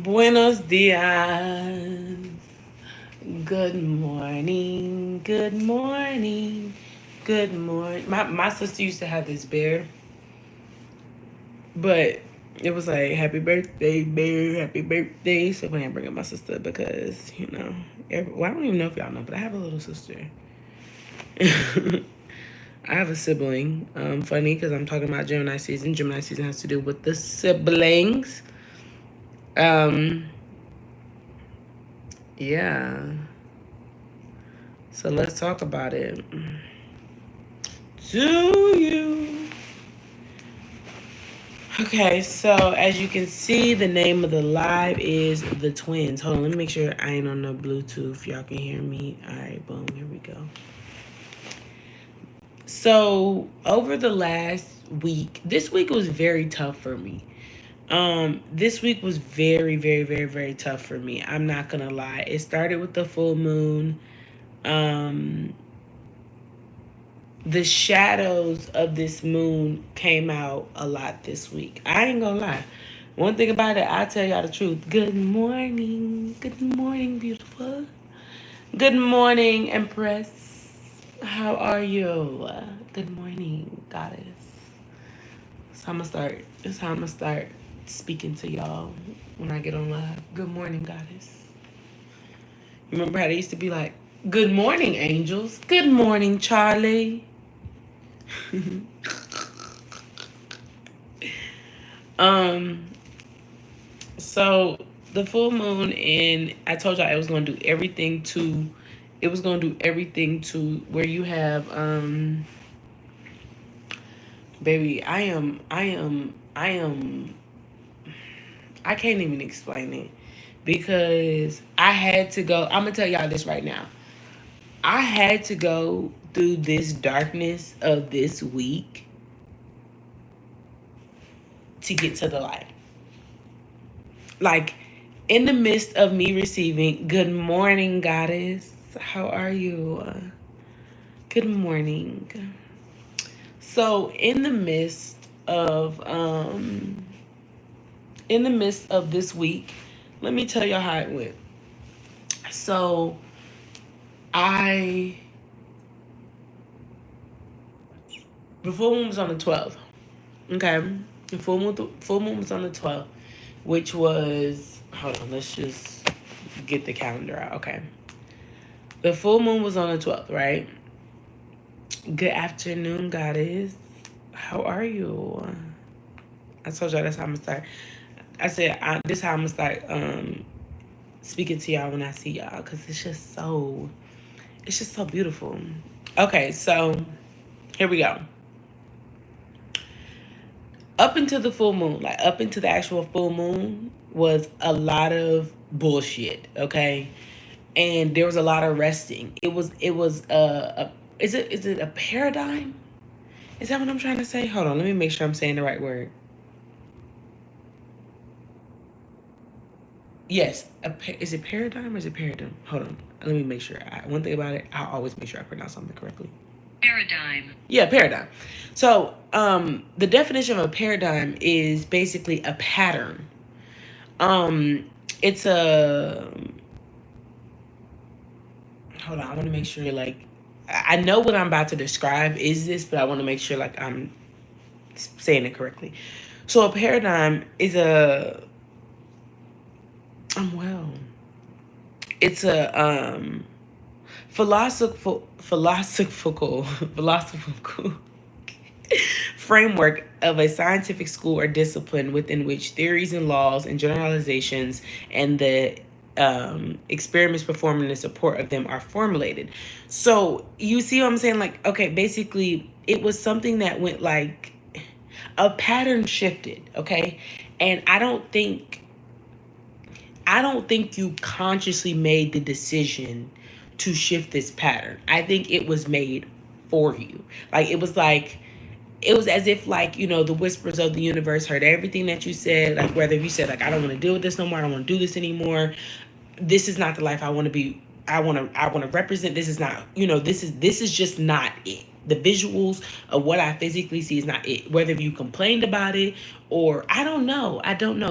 Buenos dias. Good morning. Good morning. Good morning. My sister used to have this bear, but it was like happy birthday, bear, happy birthday. So I can't bring up my sister because, well, I don't even know if y'all know, but I have a little sister. I have a sibling. Funny because I'm talking about Gemini season. Gemini season has to do with the siblings. Um, yeah. So let's talk about it. Do you? Okay, so as you can see, the name of the live is The Twins. Hold on, let me make sure I ain't on the Bluetooth. Y'all can hear me. All right, boom, here we go. So over the last week, this week was very tough for me. This week was very, very, very, very tough for me. I'm not gonna lie. It started with the full moon. Um, the shadows of this moon came out a lot this week. I ain't gonna lie. One thing about it, I tell y'all the truth. Good morning. Good morning, beautiful. Good morning, Empress. How are you? Good morning, goddess. So I'm gonna start. This is how I'm gonna start speaking to y'all when I get on live. Good morning, goddess. You remember how they used to be like, good morning, angels. Good morning, Charlie. um, so the full moon, and I told y'all it was gonna do everything to where you have baby, I can't even explain it because I had to go. I'm gonna tell y'all this right now. I had to go through this darkness of this week to get to the light. Like, in the midst of me receiving, good morning, goddess. How are you? Good morning. So, in the midst of this week, let me tell y'all how it went. So, the full moon was on the 12th. Okay, the full moon was on the 12th, which was, hold on, let's just get the calendar out. Okay, the full moon was on the 12th, right? Good afternoon, goddess. How are you? I told y'all that's how I'm gonna start. I said this is how I'm gonna start speaking to y'all when I see y'all, because it's just so beautiful. Okay, so here we go. Up into the full moon, like up into the actual full moon, was a lot of bullshit. Okay, and there was a lot of resting. It was is it a paradigm? Is that what I'm trying to say? Hold on, let me make sure I'm saying the right word. Yes, is it paradigm or is it paradigm? Hold on, let me make sure. One thing about it, I always make sure I pronounce something correctly. Paradigm. Yeah, paradigm. So, the definition of a paradigm is basically a pattern. Um, it's a. Hold on, I want to make sure. Like, I know what I'm about to describe is this, but I want to make sure like I'm saying it correctly. So, a paradigm is a. Well, it's a philosophical framework of a scientific school or discipline within which theories and laws and generalizations and the experiments performed in support of them are formulated. So you see what I'm saying? Like, okay, basically it was something that went like a pattern shifted, okay? And I don't think you consciously made the decision to shift this pattern. I think it was made for you. Like, it was as if, like, the whispers of the universe heard everything that you said. Like, whether you said, like, I don't want to deal with this no more, I don't want to do this anymore, this is not the life I want to be, I want to represent, this is not, this is just not it. The visuals of what I physically see is not it. Whether you complained about it or I don't know.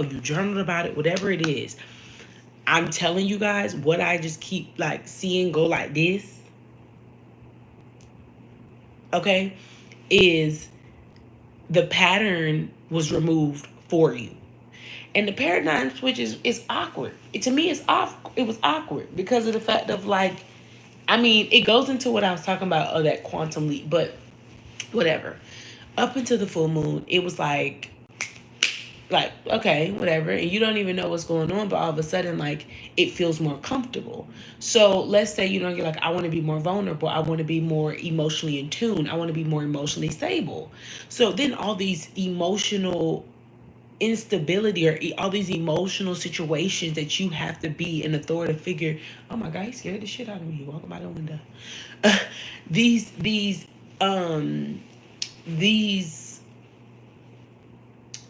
You journaled about it, whatever it is. I'm telling you guys what I just keep like seeing go like this. Okay, is the pattern was removed for you. And the paradigm switch is awkward. To me, it's off. It was awkward because of the fact of like, I mean, it goes into what I was talking about of that quantum leap, but whatever. Up until the full moon, it was like okay, whatever, and you don't even know what's going on, but all of a sudden, like it feels more comfortable. So let's say you're like, I want to be more vulnerable. I want to be more emotionally in tune. I want to be more emotionally stable. So then all these emotional instability or all these emotional situations that you have to be an authoritative figure. Oh my god, he scared the shit out of me. He walking by the window. these these um these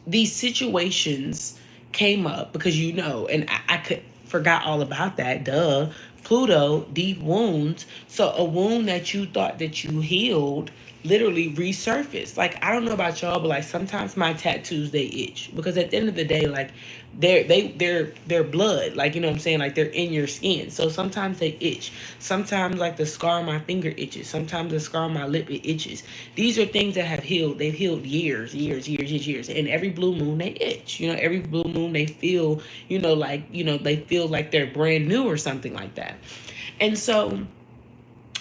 these situations came up because and I could forgot all about that. Duh. Pluto, deep wounds. So a wound that you thought that you healed literally resurfaced. Like I don't know about y'all, but like sometimes my tattoos they itch because at the end of the day, like they're blood. Like you know what I'm saying? Like they're in your skin. So sometimes they itch. Sometimes like the scar on my finger itches. Sometimes the scar on my lip it itches. These are things that have healed. They've healed years. And every blue moon they itch. Every blue moon they feel, they feel like they're brand new or something like that. And so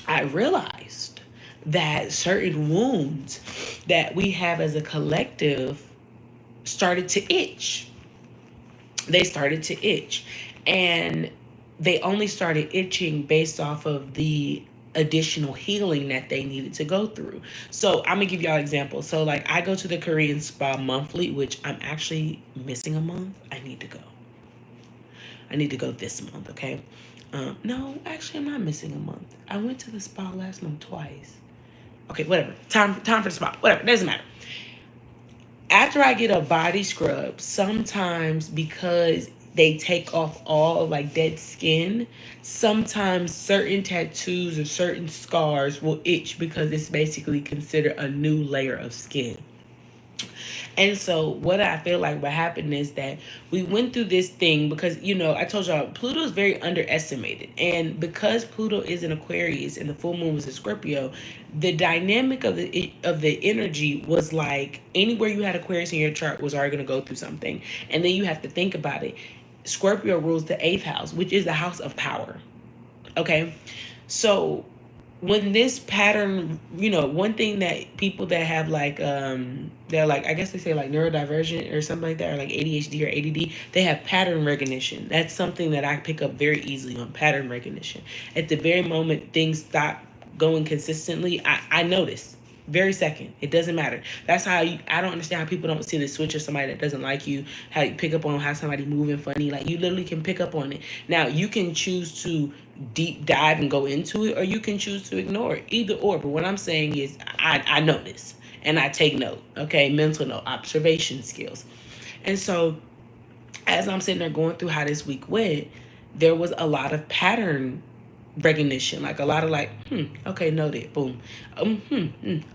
I realized that certain wounds that we have as a collective started to itch. They started to itch. And they only started itching based off of the additional healing that they needed to go through. So I'm gonna give y'all an example. So like I go to the Korean spa monthly, which I'm actually missing a month. I need to go this month, okay? No, actually I'm not missing a month. I went to the spa last month twice. Okay, whatever. Time for the spa. Whatever, doesn't matter. After I get a body scrub, sometimes because they take off all like dead skin, sometimes certain tattoos or certain scars will itch because it's basically considered a new layer of skin. And so what I feel like what happened is that we went through this thing because, I told y'all Pluto is very underestimated. And because Pluto is in Aquarius and the full moon was in Scorpio, the dynamic of the energy was like anywhere you had Aquarius in your chart was already going to go through something. And then you have to think about it. Scorpio rules the 8th house, which is the house of power. Okay? So when this pattern, one thing that people that have like, they're like, I guess they say like neurodivergent or something like that, or like ADHD or ADD, they have pattern recognition. That's something that I pick up very easily on pattern recognition. At the very moment things stop going consistently, I notice. Very second. It doesn't matter. That's how I don't understand how people don't see the switch of somebody that doesn't like you, how you pick up on how somebody moving funny. Like you literally can pick up on it. Now you can choose to deep dive and go into it, or you can choose to ignore it. Either or. But what I'm saying is I notice and I take note. Okay, mental note, observation skills. And so as I'm sitting there going through how this week went, there was a lot of pattern recognition, like a lot of like, okay, noted, boom,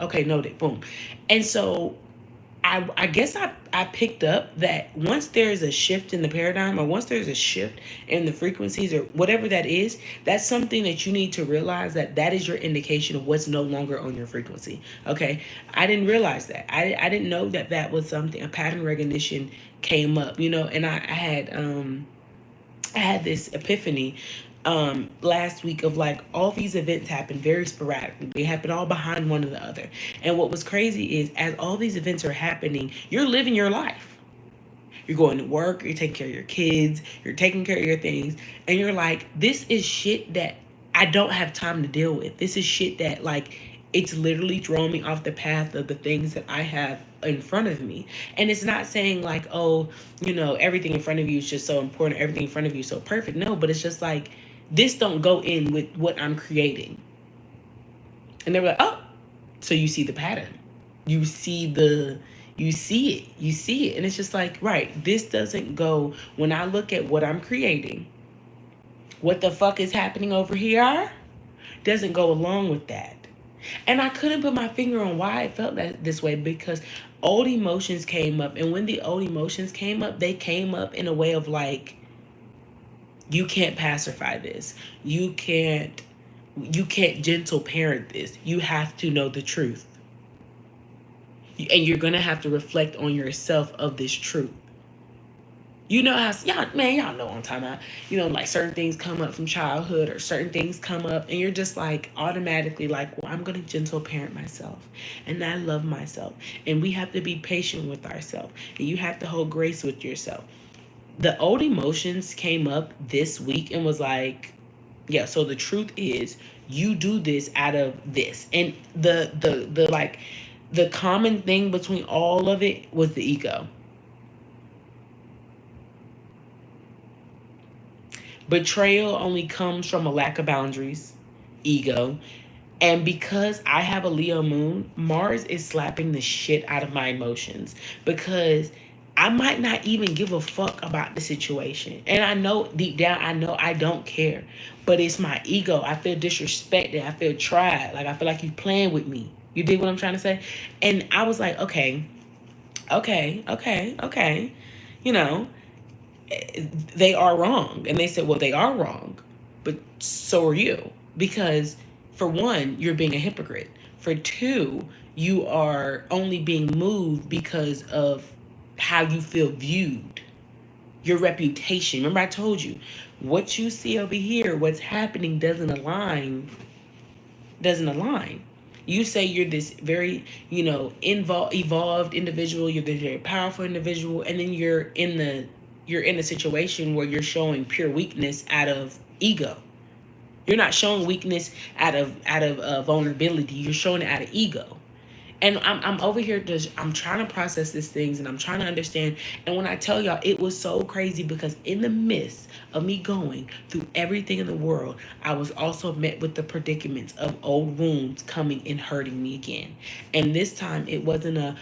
okay, noted, boom. And so I guess I picked up that once there's a shift in the paradigm, or once there's a shift in the frequencies or whatever that is, that's something that you need to realize that is your indication of what's no longer on your frequency. Okay, I didn't realize that. I didn't know that was something, a pattern recognition came up, and I had this epiphany last week of like all these events happen very sporadically. They happen all behind one another. And what was crazy is as all these events are happening, you're living your life. You're going to work, you're taking care of your kids, you're taking care of your things. And you're like, this is shit that I don't have time to deal with. This is shit that like, it's literally throwing me off the path of the things that I have in front of me. And it's not saying like, oh, everything in front of you is just so important. Everything in front of you is so perfect. No, but it's just like, this don't go in with what I'm creating. And they're like, oh, so you see the pattern. You see it. And it's just like, right, this doesn't go, when I look at what I'm creating, what the fuck is happening over here doesn't go along with that. And I couldn't put my finger on why I felt that this way, because old emotions came up. And when the old emotions came up, they came up in a way of like, you can't pacify this. You can't gentle parent this. You have to know the truth. And you're going to have to reflect on yourself of this truth. You know how, y'all, man, y'all know what I'm talking about. You know, like certain things come up from childhood, or certain things come up, and you're just like automatically like, well, I'm going to gentle parent myself. And I love myself. And we have to be patient with ourselves. And you have to hold grace with yourself. The old emotions came up this week and was like, yeah, so the truth is you do this out of this. And the like the common thing between all of it was the ego. Betrayal only comes from a lack of boundaries, ego. And because I have a Leo moon, Mars is slapping the shit out of my emotions, because I might not even give a fuck about the situation. And I know deep down, I know I don't care. But it's my ego. I feel disrespected. I feel tried. Like I feel like you playing with me. You dig what I'm trying to say? And I was like, okay. You know, they are wrong. And they said, well, they are wrong, but so are you. Because for one, you're being a hypocrite. For two, you are only being moved because of how you feel viewed, your reputation. Remember I told you, what you see over here, what's happening doesn't align. You say you're this very, evolved individual, you're this very powerful individual, and then you're in a situation where you're showing pure weakness out of ego. You're not showing weakness out of vulnerability. You're showing it out of ego. And I'm over here just, I'm trying to process these things, and I'm trying to understand. And when I tell y'all, it was so crazy, because in the midst of me going through everything in the world, I was also met with the predicaments of old wounds coming and hurting me again. And this time it wasn't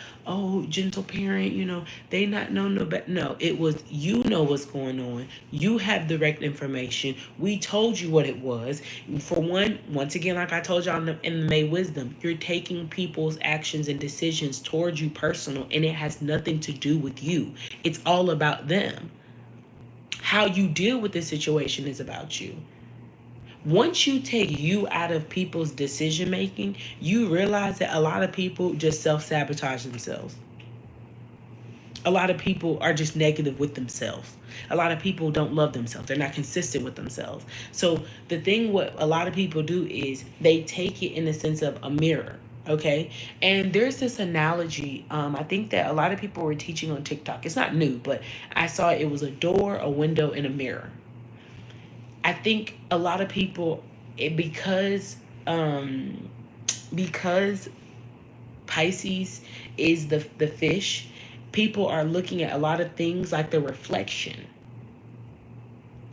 gentle parent, they not know no better. No, it was, what's going on. You have direct information. We told you what it was. For one, once again, like I told y'all in the May Wisdom, you're taking people's actions and decisions towards you personal, and it has nothing to do with you. It's all about them. How you deal with this situation is about you. Once you take you out of people's decision making, you realize that a lot of people just self-sabotage themselves. A lot of people are just negative with themselves. A lot of people don't love themselves. They're not consistent with themselves. So the thing what a lot of people do is they take it in the sense of a mirror. Okay. And there's this analogy. I think that a lot of people were teaching on TikTok. It's not new, but I saw it was a door, a window, and a mirror. I think a lot of people, because Pisces is the fish, people are looking at a lot of things like the reflection.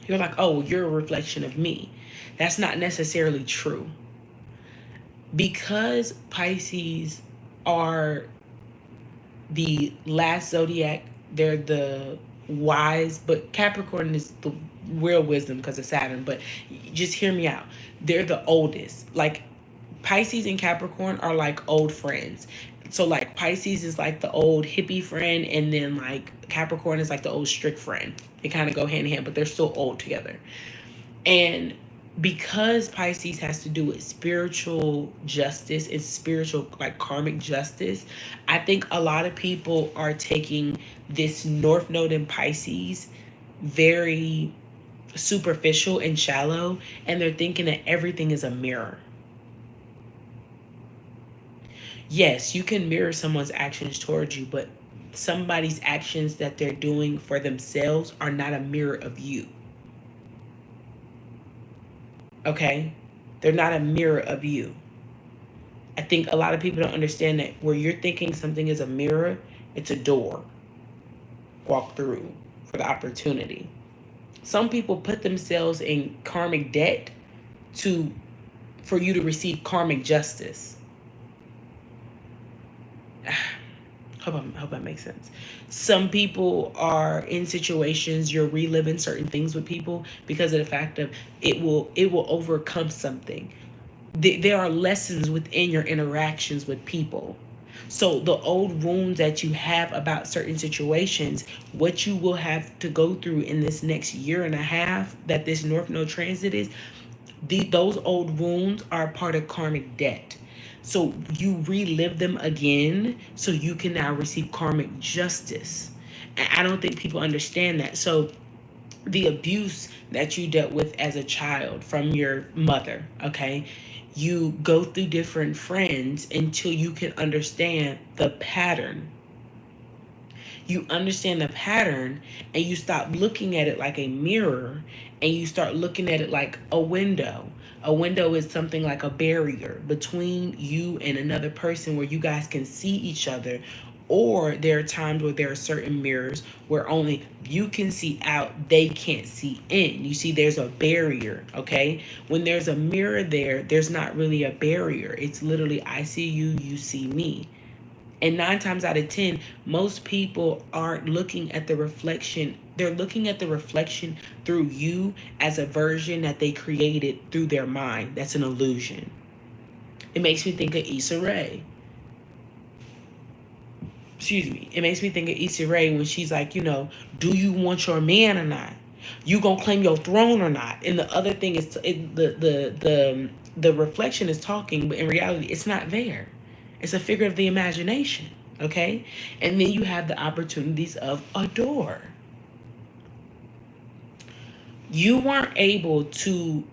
You're like, oh, well, you're a reflection of me. That's not necessarily true. Because Pisces are the last zodiac, they're the wise, but Capricorn is the real wisdom because of Saturn. But just hear me out. They're the oldest. Like Pisces and Capricorn are like old friends. So like Pisces is like the old hippie friend, and then like Capricorn is like the old strict friend. They kind of go hand in hand, but they're still old together. And because Pisces has to do with spiritual justice and spiritual, like karmic justice, I think a lot of people are taking this North Node in Pisces very superficial and shallow, and they're thinking that everything is a mirror. Yes, you can mirror someone's actions towards you, but somebody's actions that they're doing for themselves are not a mirror of you. Okay? They're not a mirror of you. I think a lot of people don't understand that where you're thinking something is a mirror, it's a door. Walk through for the opportunity. Some people put themselves in karmic debt for you to receive karmic justice. Hope that makes sense. Some people are in situations, you're reliving certain things with people because of the fact of it will overcome something. there are lessons within your interactions with people. So the old wounds that you have about certain situations, what you will have to go through in this next year and a half that this North Node transit is, those old wounds are part of karmic debt. So you relive them again so you can now receive karmic justice. And I don't think people understand that. So the abuse that you dealt with as a child from your mother, okay? You go through different friends until you can understand the pattern. You understand the pattern and you stop looking at it like a mirror and you start looking at it like a window. A window is something like a barrier between you and another person where you guys can see each other. Or there are times where there are certain mirrors where only you can see out, they can't see in. You see, there's a barrier, okay? When there's a mirror there, there's not really a barrier. It's literally, I see you, you see me. And 9 times out of 10, most people aren't looking at the reflection. They're looking at the reflection through you as a version that they created through their mind. That's an illusion. It makes me think of Issa Rae. Excuse me. It makes me think of Issa Rae when she's like, do you want your man or not? You gonna claim your throne or not? And the other thing is, the reflection is talking, but in reality, it's not there. It's a figure of the imagination, okay? And then you have the opportunities of a door. You weren't able to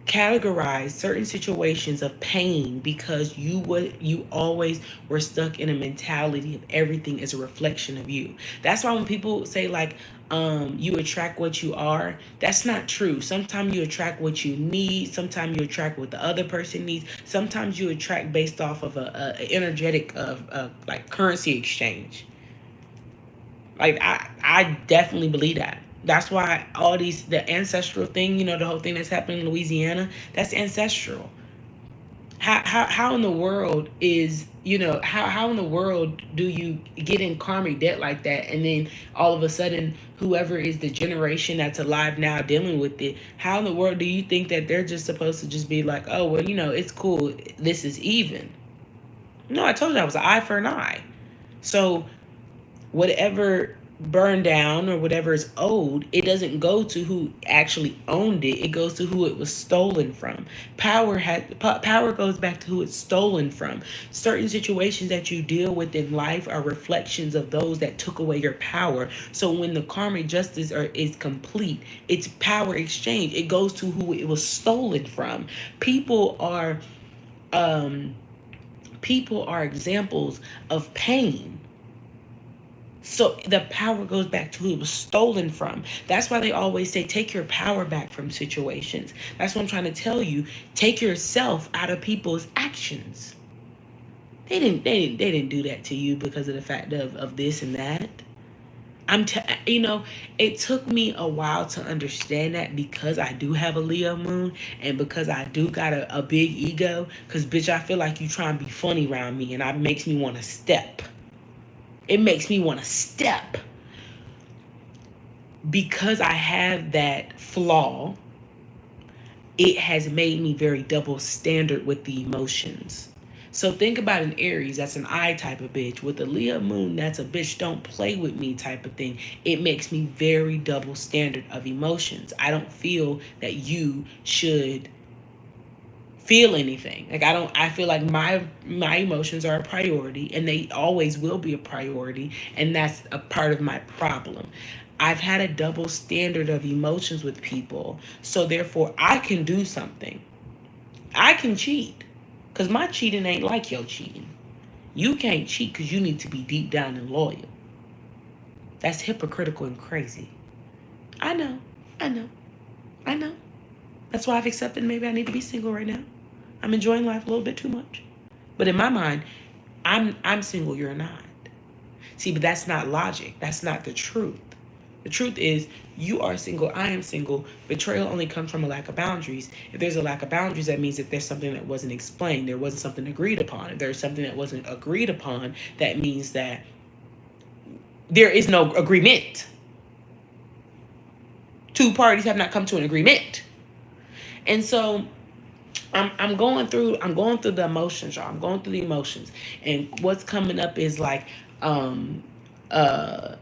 categorize certain situations of pain because you always were stuck in a mentality of everything is a reflection of you. That's why when people say like you attract what you are, that's not true. Sometimes you attract what you need, sometimes you attract what the other person needs, sometimes you attract based off of a energetic of like currency exchange. Like I definitely believe that. That's why all the ancestral thing, the whole thing that's happening in Louisiana, that's ancestral. How in the world is, how in the world do you get in karmic debt like that, and then all of a sudden whoever is the generation that's alive now dealing with it, how in the world do you think that they're just supposed to just be like, oh well, it's cool, this is even? No, I told you I was an eye for an eye. So whatever burned down or whatever is owed, it doesn't go to who actually owned it. It goes to who it was stolen from. Power goes back to who it's stolen from. Certain situations that you deal with in life are reflections of those that took away your power. So when the karmic justice is complete, it's power exchange. It goes to who it was stolen from. People are examples of pain. So the power goes back to who it was stolen from. That's why they always say, take your power back from situations. That's what I'm trying to tell you. Take yourself out of people's actions. They didn't do that to you because of the fact of this and that. It took me a while to understand that because I do have a Leo moon and because I do got a big ego. Because, bitch, I feel like you trying to be funny around me and it makes me want to step. It makes me want to step. Because I have that flaw, it has made me very double standard with the emotions. So think about an Aries, that's an I type of bitch. With a Leo moon, that's a bitch don't play with me type of thing. It makes me very double standard of emotions. I don't feel that you should feel anything. Like I feel like my emotions are a priority and they always will be a priority, and that's a part of my problem. I've had a double standard of emotions with people, so therefore I can do something. I can cheat because my cheating ain't like your cheating. You can't cheat because you need to be deep down and loyal. That's hypocritical and crazy. I know. That's why I've accepted maybe I need to be single right now. I'm enjoying life a little bit too much. But in my mind, I'm single, you're not. See, but that's not logic. That's not the truth. The truth is, you are single, I am single. Betrayal only comes from a lack of boundaries. If there's a lack of boundaries, that means that there's something that wasn't explained. There wasn't something agreed upon. If there's something that wasn't agreed upon, that means that there is no agreement. Two parties have not come to an agreement. And so I'm going through the emotions, y'all. I'm going through the emotions. And what's coming up is like um uh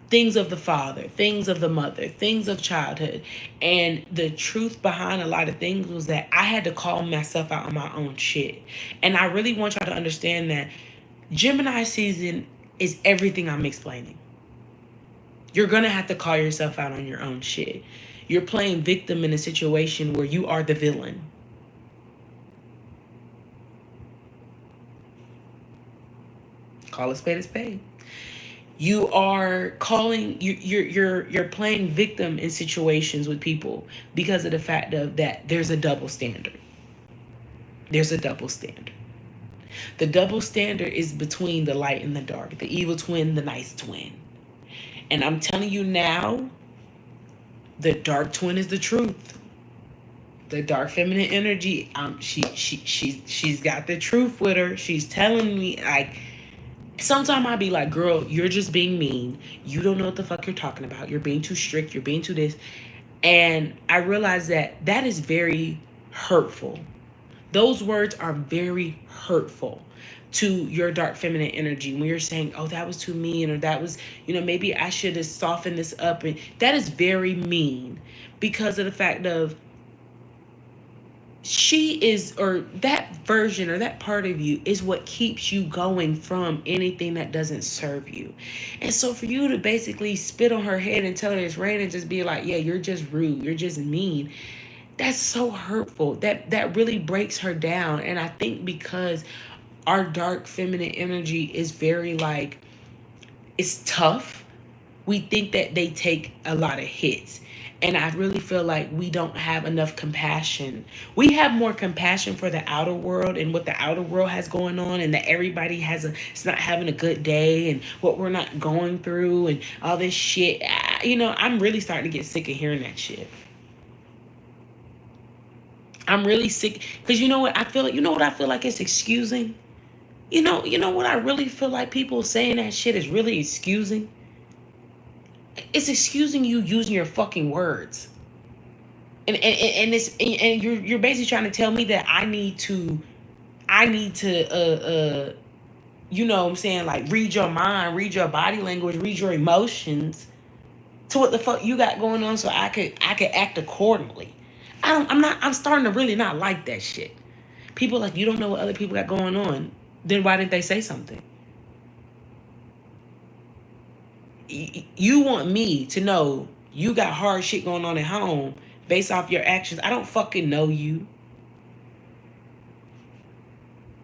things of the father, things of the mother, things of childhood. And the truth behind a lot of things was that I had to call myself out on my own shit. And I really want y'all to understand that Gemini season is everything I'm explaining. You're going to have to call yourself out on your own shit. You're playing victim in a situation where you are the villain. Call a spade a spade. You are calling you're playing victim in situations with people because of the fact of that there's a double standard. There's a double standard. The double standard is between the light and the dark, the evil twin, the nice twin. And I'm telling you now, the dark twin is the truth. The dark feminine energy, she's got the truth with her. She's telling me, like, sometimes I'll be like, girl, you're just being mean. You don't know what the fuck you're talking about. You're being too strict. You're being too this. And I realize that that is very hurtful. Those words are very hurtful to your dark feminine energy when you're saying, oh, that was too mean, or that was, maybe I should have softened this up. And that is very mean because of the fact of she is, or that version or that part of you is what keeps you going from anything that doesn't serve you. And so for you to basically spit on her head and tell her it's rain and just be like, yeah, you're just rude, you're just mean, that's so hurtful. That really breaks her down. And I think because our dark feminine energy is very like, it's tough, we think that they take a lot of hits. And I really feel like we don't have enough compassion. We have more compassion for the outer world and what the outer world has going on, and that everybody it's not having a good day, and what we're not going through, and all this shit. I'm really starting to get sick of hearing that shit. I'm really sick because you know what I feel like. You know what I feel like it's excusing. You know what I really feel like people saying that shit is really excusing. It's excusing you using your fucking words, and it's and you're basically trying to tell me that I need to what I'm saying, like, read your mind, read your body language, read your emotions to what the fuck you got going on, so I could act accordingly. I'm starting to really not like that shit. People like, you don't know what other people got going on, then why didn't they say something? You want me to know you got hard shit going on at home based off your actions. I don't fucking know you.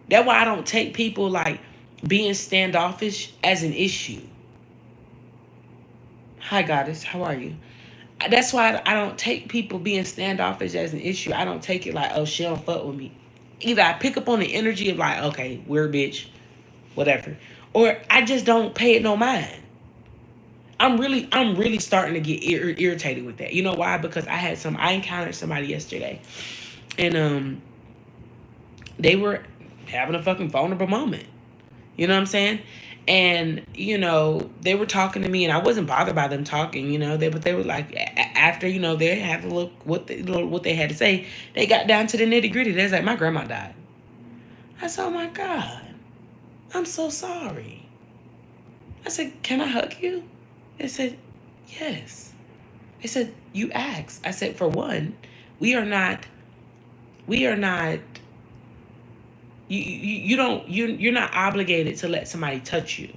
That's why I don't take people like being standoffish as an issue. Hi, goddess. How are you? That's why I don't take people being standoffish as an issue. I don't take it like, oh, she don't fuck with me. Either I pick up on the energy of like, okay, weird bitch, whatever. Or I just don't pay it no mind. I'm really starting to get irritated with that. You know why? Because I encountered somebody yesterday, and they were having a fucking vulnerable moment. You know what I'm saying? And they were talking to me, and I wasn't bothered by them talking. But they were like, after they had to look what they had to say. They got down to the nitty gritty. They was like, my grandma died. I said, oh my God, I'm so sorry. I said, can I hug you? They said, yes. I said, you asked. I said, for one, you're not obligated to let somebody touch you.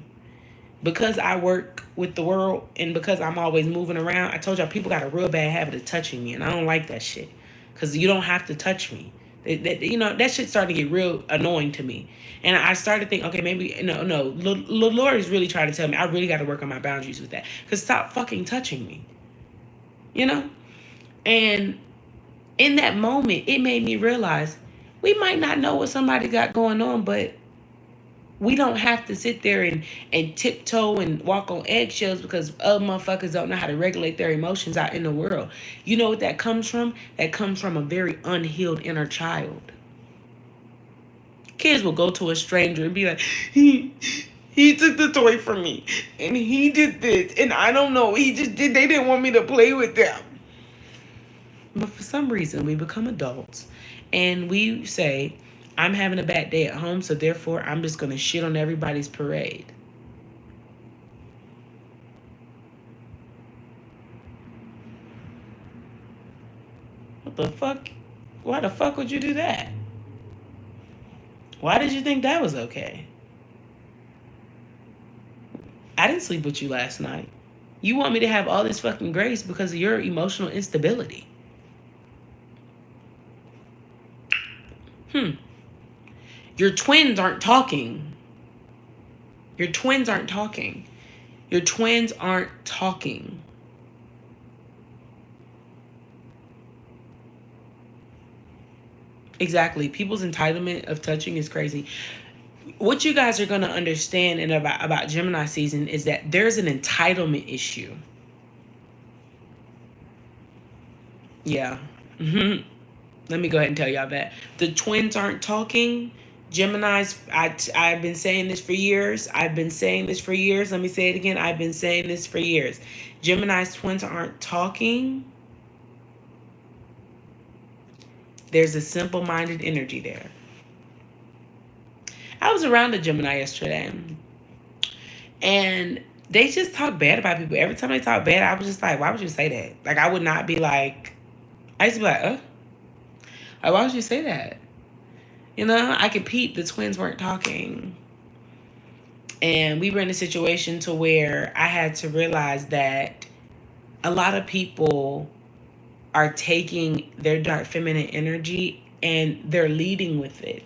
Because I work with the world and because I'm always moving around, I told y'all people got a real bad habit of touching me, and I don't like that shit. Because you don't have to touch me. That shit started to get real annoying to me. And I started to think, okay, maybe, no. Lord is really trying to tell me I really got to work on my boundaries with that. Because stop fucking touching me. And in that moment, it made me realize we might not know what somebody got going on, but we don't have to sit there and tiptoe and walk on eggshells because other motherfuckers don't know how to regulate their emotions out in the world. You know what that comes from? That comes from a very unhealed inner child. Kids will go to a stranger and be like, he took the toy from me, and he did this, and I don't know, he just did, they didn't want me to play with them. But for some reason, we become adults, And we say, I'm having a bad day at home, so therefore I'm just going to shit on everybody's parade. What the fuck? Why the fuck would you do that? Why did you think that was okay? I didn't sleep with you last night. You want me to have all this fucking grace because of your emotional instability. Your twins aren't talking. Your twins aren't talking. Your twins aren't talking. Exactly. People's entitlement of touching is crazy. What you guys are going to understand in about Gemini season is that there's an entitlement issue. Yeah. Let me go ahead and tell y'all that. The twins aren't talking. Geminis, I've been saying this for years. Let me say it again. I've been saying this for years. Gemini's twins aren't talking. There's a simple-minded energy there. I was around a Gemini yesterday, and they just talk bad about people. Every time they talk bad, I was just like, why would you say that? Like, I would not be like, I used to be like, like, why would you say that? You know, I could peep the twins weren't talking. And we were in a situation to where I had to realize that a lot of people are taking their dark feminine energy and they're leading with it.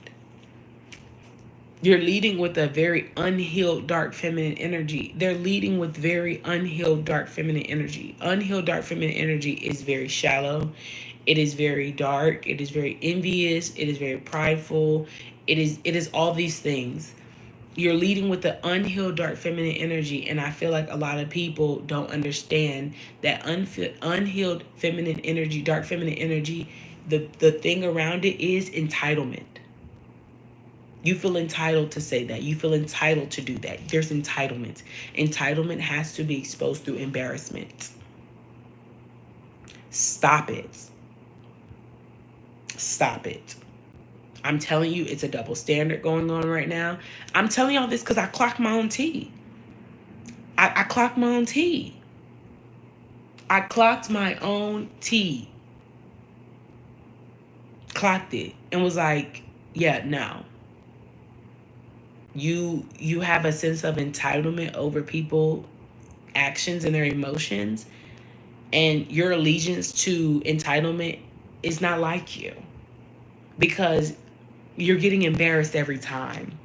You're leading with a very unhealed dark feminine energy. They're leading with very unhealed dark feminine energy. Unhealed dark feminine energy is very shallow. It is very dark. It is very envious. It is very prideful. It is all these things. You're leading with the unhealed dark feminine energy, and I feel like a lot of people don't understand that unhealed feminine energy, dark feminine energy, the thing around it is entitlement. You feel entitled to say that. You feel entitled to do that. There's entitlement. Entitlement has to be exposed through embarrassment. Stop it. Stop it. I'm telling you, it's a double standard going on right now. I'm telling y'all this because I clocked my own tea. I clocked my own tea. I clocked my own tea. Clocked it and was like, yeah, no. You have a sense of entitlement over people's actions and their emotions, and your allegiance to entitlement is not like you, because you're getting embarrassed every time.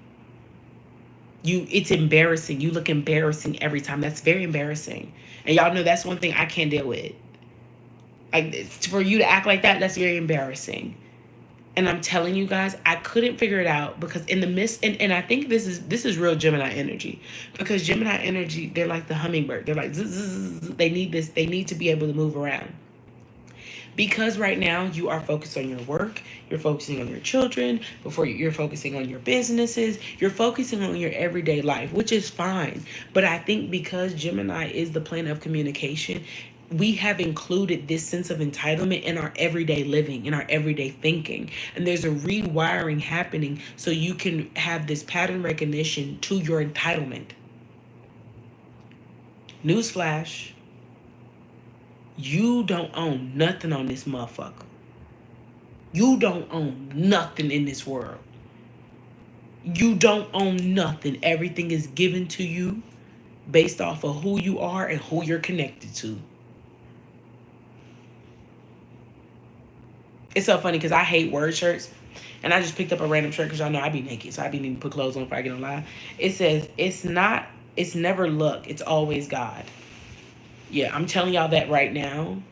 It's embarrassing. You look embarrassing every time. That's very embarrassing. And y'all know that's one thing I can't deal with. Like, for you to act like that, that's very embarrassing. And I'm telling you guys, I couldn't figure it out because in the midst, and I think this is real Gemini energy, because Gemini energy, they're like the hummingbird. They're like, zzz, zzz, zzz. They need this. They need to be able to move around. Because right now you are focused on your work, you're focusing on your children, before you're focusing on your businesses, you're focusing on your everyday life, which is fine. But I think because Gemini is the planet of communication, we have included this sense of entitlement in our everyday living, in our everyday thinking. And there's a rewiring happening so you can have this pattern recognition to your entitlement. Newsflash. You don't own nothing on this motherfucker. You don't own nothing in this world. You don't own nothing. Everything is given to you based off of who you are and who you're connected to. It's so funny because I hate word shirts. And I just picked up a random shirt because y'all know I be naked. So I be needing to put clothes on before I get on live. It says, it's never luck. It's always God. Yeah, I'm telling y'all that right now.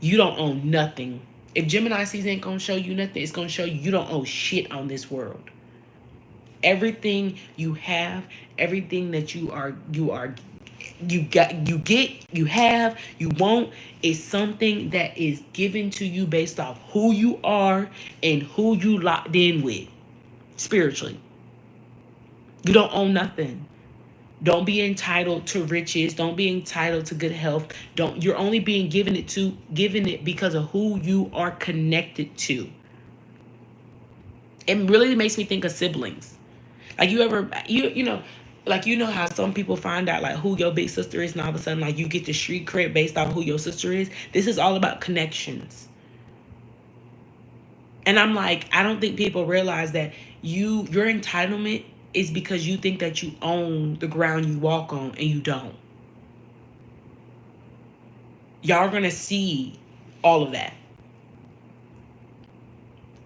You don't own nothing. If Gemini season ain't gonna show you nothing, it's gonna show you don't own shit on this world. Everything you have, everything that you have, you want, is something that is given to you based off who you are and who you locked in with spiritually. You don't own nothing. Don't be entitled to riches. Don't be entitled to good health. You're only being given it because of who you are connected to. It really makes me think of siblings. Like you know, like you know how some people find out like who your big sister is, and all of a sudden like you get the street cred based off who your sister is. This is all about connections. And I'm like, I don't think people realize that your entitlement is because you think that you own the ground you walk on, and you don't. Y'all are gonna see all of that.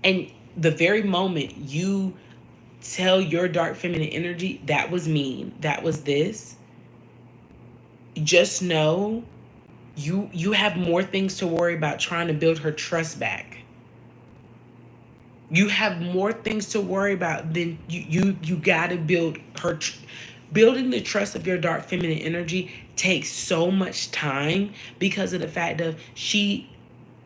And the very moment you tell your dark feminine energy, that was mean, that was this, just know you have more things to worry about trying to build her trust back. You have more things to worry about than you got to build her. Building the trust of your dark feminine energy takes so much time because of the fact of she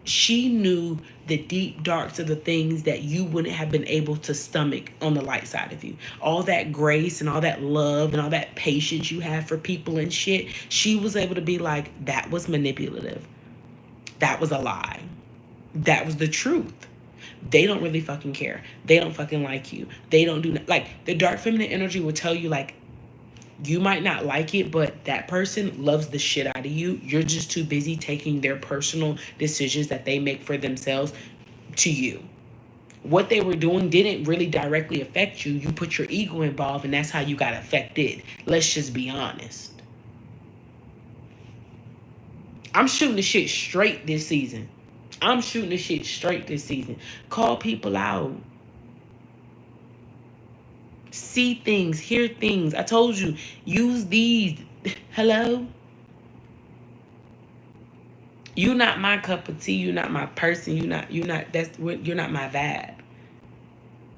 knew the deep darks of the things that you wouldn't have been able to stomach on the light side of you. All that grace and all that love and all that patience you have for people and shit, she was able to be like, that was manipulative. That was a lie. That was the truth. They don't really fucking care. They don't fucking like you. They don't do like the dark feminine energy will tell you like, you might not like it, but that person loves the shit out of you. You're just too busy taking their personal decisions that they make for themselves to you. What they were doing didn't really directly affect you. You put your ego involved, and that's how you got affected. Let's just be honest. I'm shooting the shit straight this season. Call people out. See things, hear things. I told you, use these. Hello? You're not my cup of tea. You're not my person. You're not my vibe.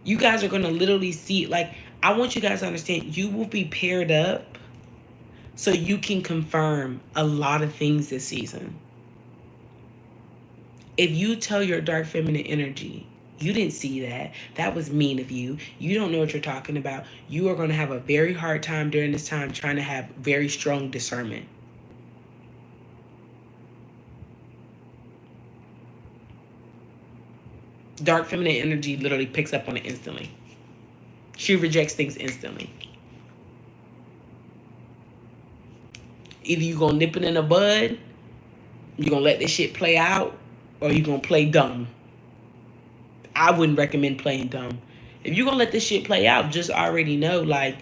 You guys are going to literally see, like, I want you guys to understand, you will be paired up so you can confirm a lot of things this season. If you tell your dark feminine energy, you didn't see that, that was mean of you, you don't know what you're talking about, you are going to have a very hard time during this time trying to have very strong discernment. Dark feminine energy literally picks up on it instantly. She rejects things instantly. Either you gonna nip it in the bud, you gonna let this shit play out, or you gonna play dumb. I wouldn't recommend playing dumb. If you're gonna let this shit play out, just already know, like,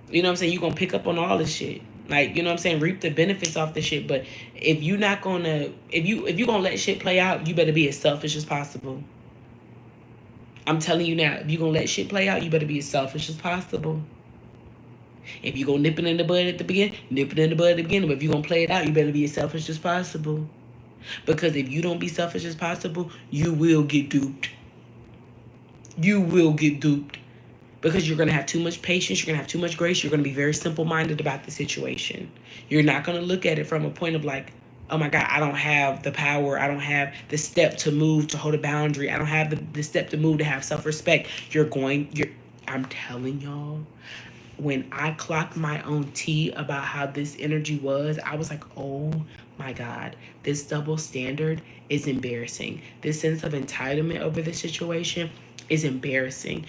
you know what I'm saying, you're gonna pick up on all this shit. Like, you know what I'm saying, reap the benefits off this shit. But if you're not gonna, if you gonna let shit play out, you better be as selfish as possible. I'm telling you now, if you're gonna let shit play out, you better be as selfish as possible. If you're gonna nip it in the bud at the beginning, nip it in the bud at the beginning. But if you're gonna play it out, you better be as selfish as possible. Because if you don't be selfish as possible, you will get duped. You will get duped. Because you're going to have too much patience, you're going to have too much grace, you're going to be very simple-minded about the situation. You're not going to look at it from a point of like, oh my God, I don't have the power, I don't have the step to move, to hold a boundary, I don't have the step to move, to have self-respect. I'm telling y'all, when I clocked my own tea about how this energy was, I was like, oh my God, this double standard is embarrassing. This sense of entitlement over the situation is embarrassing.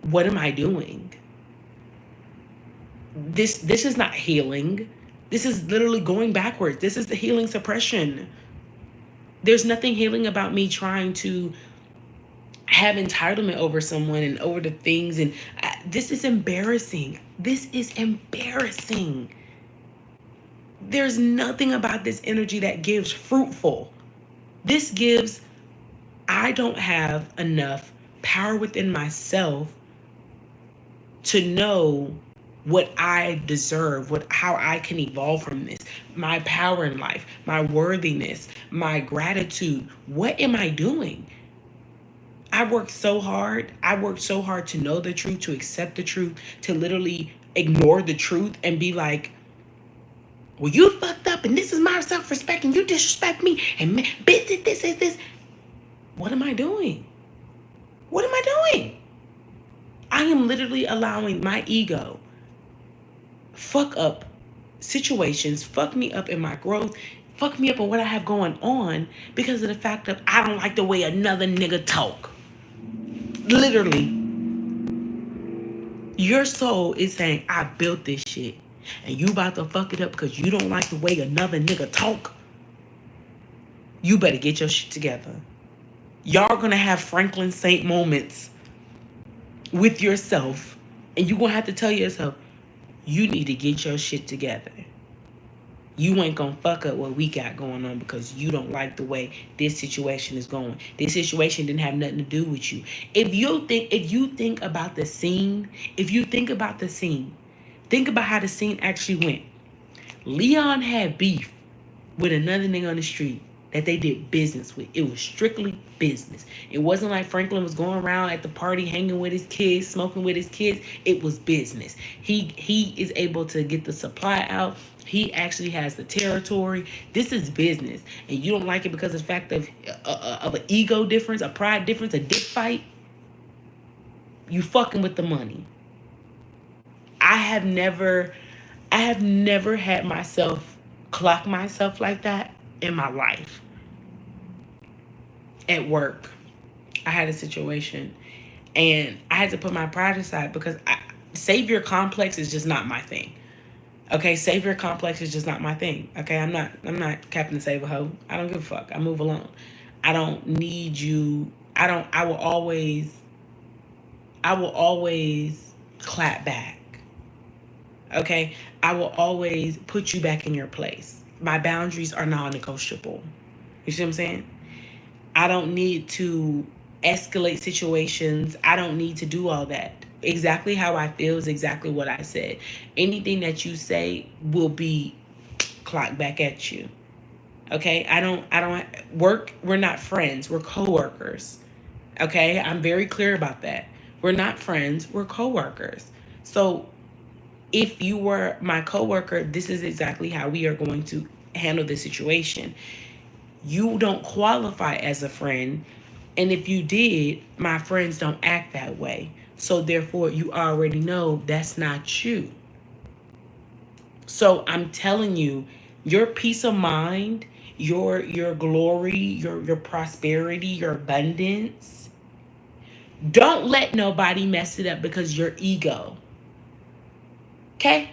What am I doing? This is not healing. This is literally going backwards. This is the healing suppression. There's nothing healing about me trying to have entitlement over someone and over the things. And this is embarrassing. This is embarrassing. There's nothing about this energy that gives fruitful. This gives, I don't have enough power within myself to know what I deserve, how I can evolve from this, my power in life, my worthiness, my gratitude. What am I doing? I worked so hard. I worked so hard to know the truth, to accept the truth, to literally ignore the truth and be like, well, you fucked up and this is my self-respect and you disrespect me and this is this. What am I doing? What am I doing? I am literally allowing my ego fuck up situations, fuck me up in my growth, fuck me up in what I have going on because of the fact that I don't like the way another nigga talk. Literally. Your soul is saying, I built this shit. And you about to fuck it up because you don't like the way another nigga talk. You better get your shit together. Y'all gonna have Franklin Saint moments with yourself. And you gonna have to tell yourself, you need to get your shit together. You ain't gonna fuck up what we got going on because you don't like the way this situation is going. This situation didn't have nothing to do with you. If you think about the scene, think about how the scene actually went. Leon had beef with another nigga on the street that they did business with. It was strictly business. It wasn't like Franklin was going around at the party hanging with his kids, smoking with his kids. It was business. He is able to get the supply out. He actually has the territory. This is business. And you don't like it because of the fact of an ego difference, a pride difference, a dick fight. You fucking with the money. I have never had myself clock myself like that in my life. At work, I had a situation and I had to put my pride aside because savior complex is just not my thing. Okay, savior complex is just not my thing. Okay, I'm not Captain Save a Ho. I don't give a fuck. I move alone. I don't need you. I will always clap back. Okay, I will always put you back in your place. My boundaries are non-negotiable. You see what I'm saying? I don't need to escalate situations. I don't need to do all that. Exactly how I feel is exactly what I said. Anything that you say will be clocked back at you. Okay? I don't work. We're not friends. We're coworkers. Okay? I'm very clear about that. We're not friends. We're coworkers. So if you were my coworker, this is exactly how we are going to handle the situation. You don't qualify as a friend. And if you did, my friends don't act that way. So therefore, you already know that's not you. So I'm telling you, your peace of mind, your glory, your prosperity, your abundance, don't let nobody mess it up because your ego. Okay?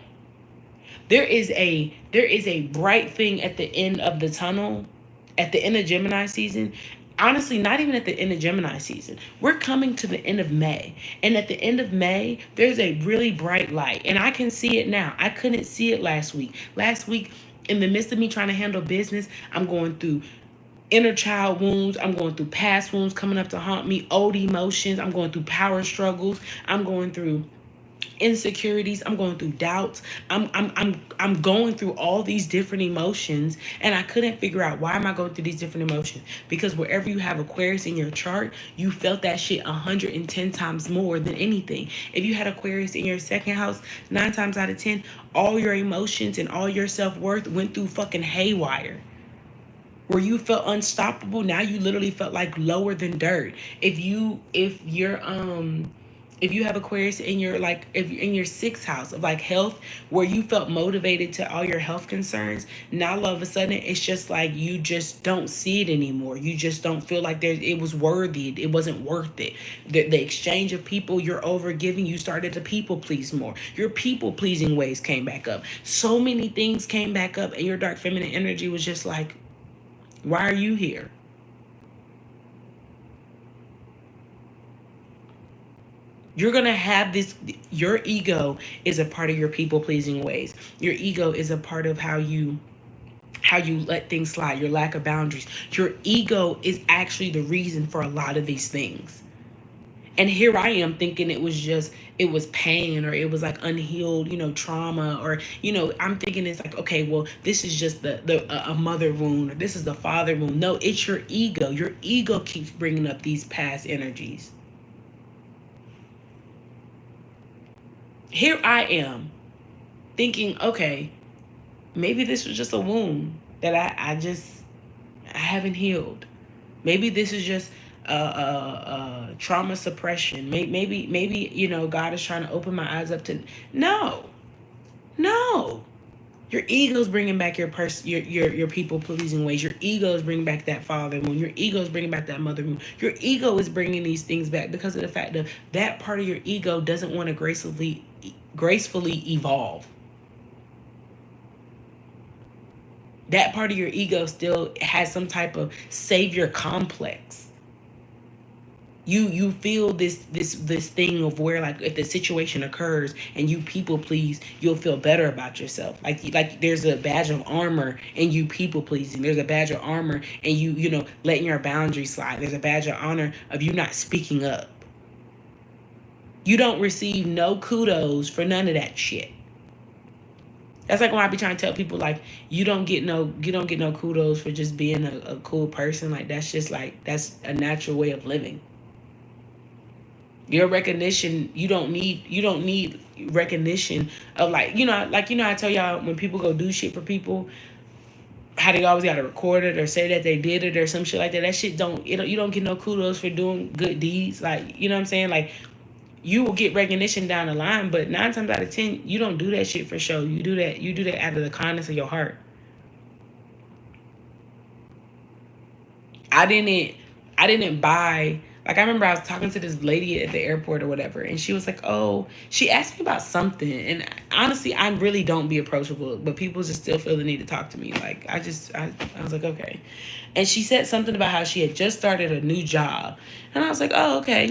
There is a bright thing at the end of the tunnel, at the end of Gemini season. Honestly, not even at the end of Gemini season. We're coming to the end of May. And at the end of May, there's a really bright light. And I can see it now. I couldn't see it last week. Last week, in the midst of me trying to handle business, I'm going through inner child wounds. I'm going through past wounds coming up to haunt me. Old emotions. I'm going through power struggles. I'm going through insecurities. I'm going through doubts. I'm going through all these different emotions, and I couldn't figure out why am I going through these different emotions. Because wherever you have Aquarius in your chart, you felt that shit 110 times more than anything. If you had Aquarius in your second house, 9 times out of 10, all your emotions and all your self-worth went through fucking haywire. Where you felt unstoppable, now you literally felt like lower than dirt. If you have Aquarius in your in your 6th house of like health, where you felt motivated to all your health concerns, now all of a sudden it's just like you just don't see it anymore. You just don't feel like it was worthy. It wasn't worth it. The exchange of people, you're over giving. You started to people please more. Your people pleasing ways came back up. So many things came back up, and your dark feminine energy was just like, why are you here? You're going to have this. Your ego is a part of your people-pleasing ways. Your ego is a part of how you let things slide, your lack of boundaries. Your ego is actually the reason for a lot of these things. And here I am thinking it was pain, or it was like unhealed, trauma, or, I'm thinking it's like, okay, well, this is just a mother wound, or this is the father wound. No, it's your ego. Your ego keeps bringing up these past energies. Here I am thinking, okay, maybe this was just a wound that I haven't healed. Maybe this is just trauma suppression. Maybe God is trying to open my eyes up to. No. Your ego's bringing back your people pleasing ways. Your ego is bringing back that father wound. Your ego is bringing back that mother wound. Your ego is bringing these things back because of the fact that that part of your ego doesn't want to gracefully evolve. That part of your ego still has some type of savior complex. You feel this thing of where, like, if the situation occurs and you people please, you'll feel better about yourself. Like there's a badge of armor in you people pleasing. There's a badge of armor in you letting your boundaries slide. There's a badge of honor of you not speaking up. You don't receive no kudos for none of that shit. That's like when I be trying to tell people, like, you don't get no kudos for just being a cool person. Like, that's just like, that's a natural way of living. Your recognition, you don't need recognition of, like, I tell y'all, when people go do shit for people, how they always gotta record it or say that they did it or some shit like that. That shit you don't get no kudos for doing good deeds. Like, you know what I'm saying? Like, you will get recognition down the line, but 9 times out of 10, you don't do that shit for show. You do that out of the kindness of your heart. I didn't buy, like, I remember I was talking to this lady at the airport or whatever, and she was like, oh, she asked me about something, and honestly, I really don't be approachable, but people just still feel the need to talk to me. Like, I was like, okay. And she said something about how she had just started a new job, and I was like, oh, okay,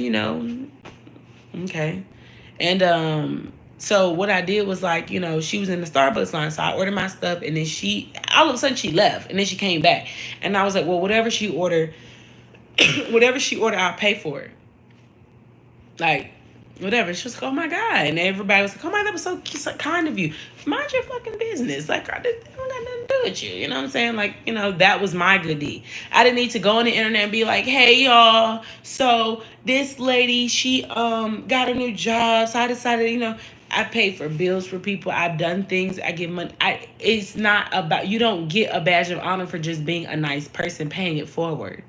okay. And so what I did was, like, she was in the Starbucks line, so I ordered my stuff, and then all of a sudden she left, and then she came back, and I was like, well, whatever she ordered, I'll pay for it. Like, whatever. She was like, oh my God. And everybody was like, oh my God, that was so kind of you. Mind your fucking business. Like, I don't got nothing to do with you. You know what I'm saying? Like, that was my good deed. I didn't need to go on the internet and be like, hey y'all, so this lady, she got a new job. So I decided, I pay for bills for people. I've done things. I give money. It's not about, you don't get a badge of honor for just being a nice person, paying it forward.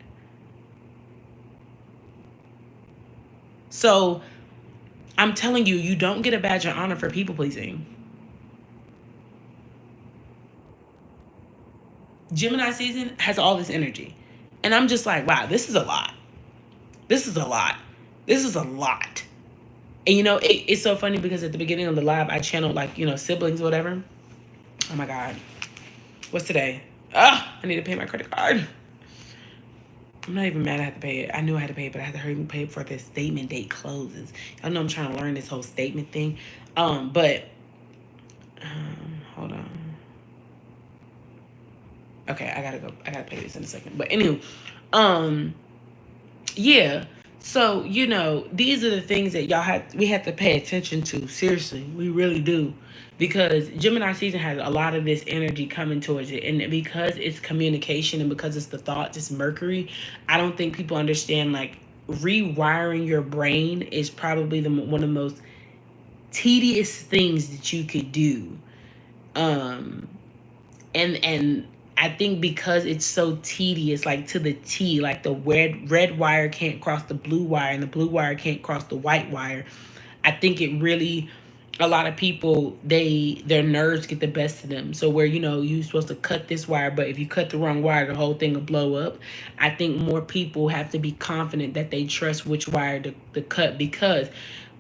So I'm telling you, you don't get a badge of honor for people pleasing. Gemini season has all this energy. And I'm just like, wow, this is a lot. This is a lot. This is a lot. And it's so funny because at the beginning of the live, I channeled, like, siblings or whatever. Oh my God. What's today? I need to pay my credit card. I'm not even mad I had to pay it. I knew I had to pay it, but I had to hurry and pay before the statement date closes. I know I'm trying to learn this whole statement thing. But hold on. Okay, I gotta pay this in a second. But anywho, yeah. So, these are the things that we have to pay attention to. Seriously, we really do. Because Gemini season has a lot of this energy coming towards it. And because it's communication and because it's the thoughts, it's Mercury, I don't think people understand, like, rewiring your brain is probably one of the most tedious things that you could do. And I think because it's so tedious, like to the T, like the red wire can't cross the blue wire and the blue wire can't cross the white wire. I think it really, a lot of people, their nerves get the best of them. So where, you're supposed to cut this wire, but if you cut the wrong wire, the whole thing will blow up. I think more people have to be confident that they trust which wire to cut, because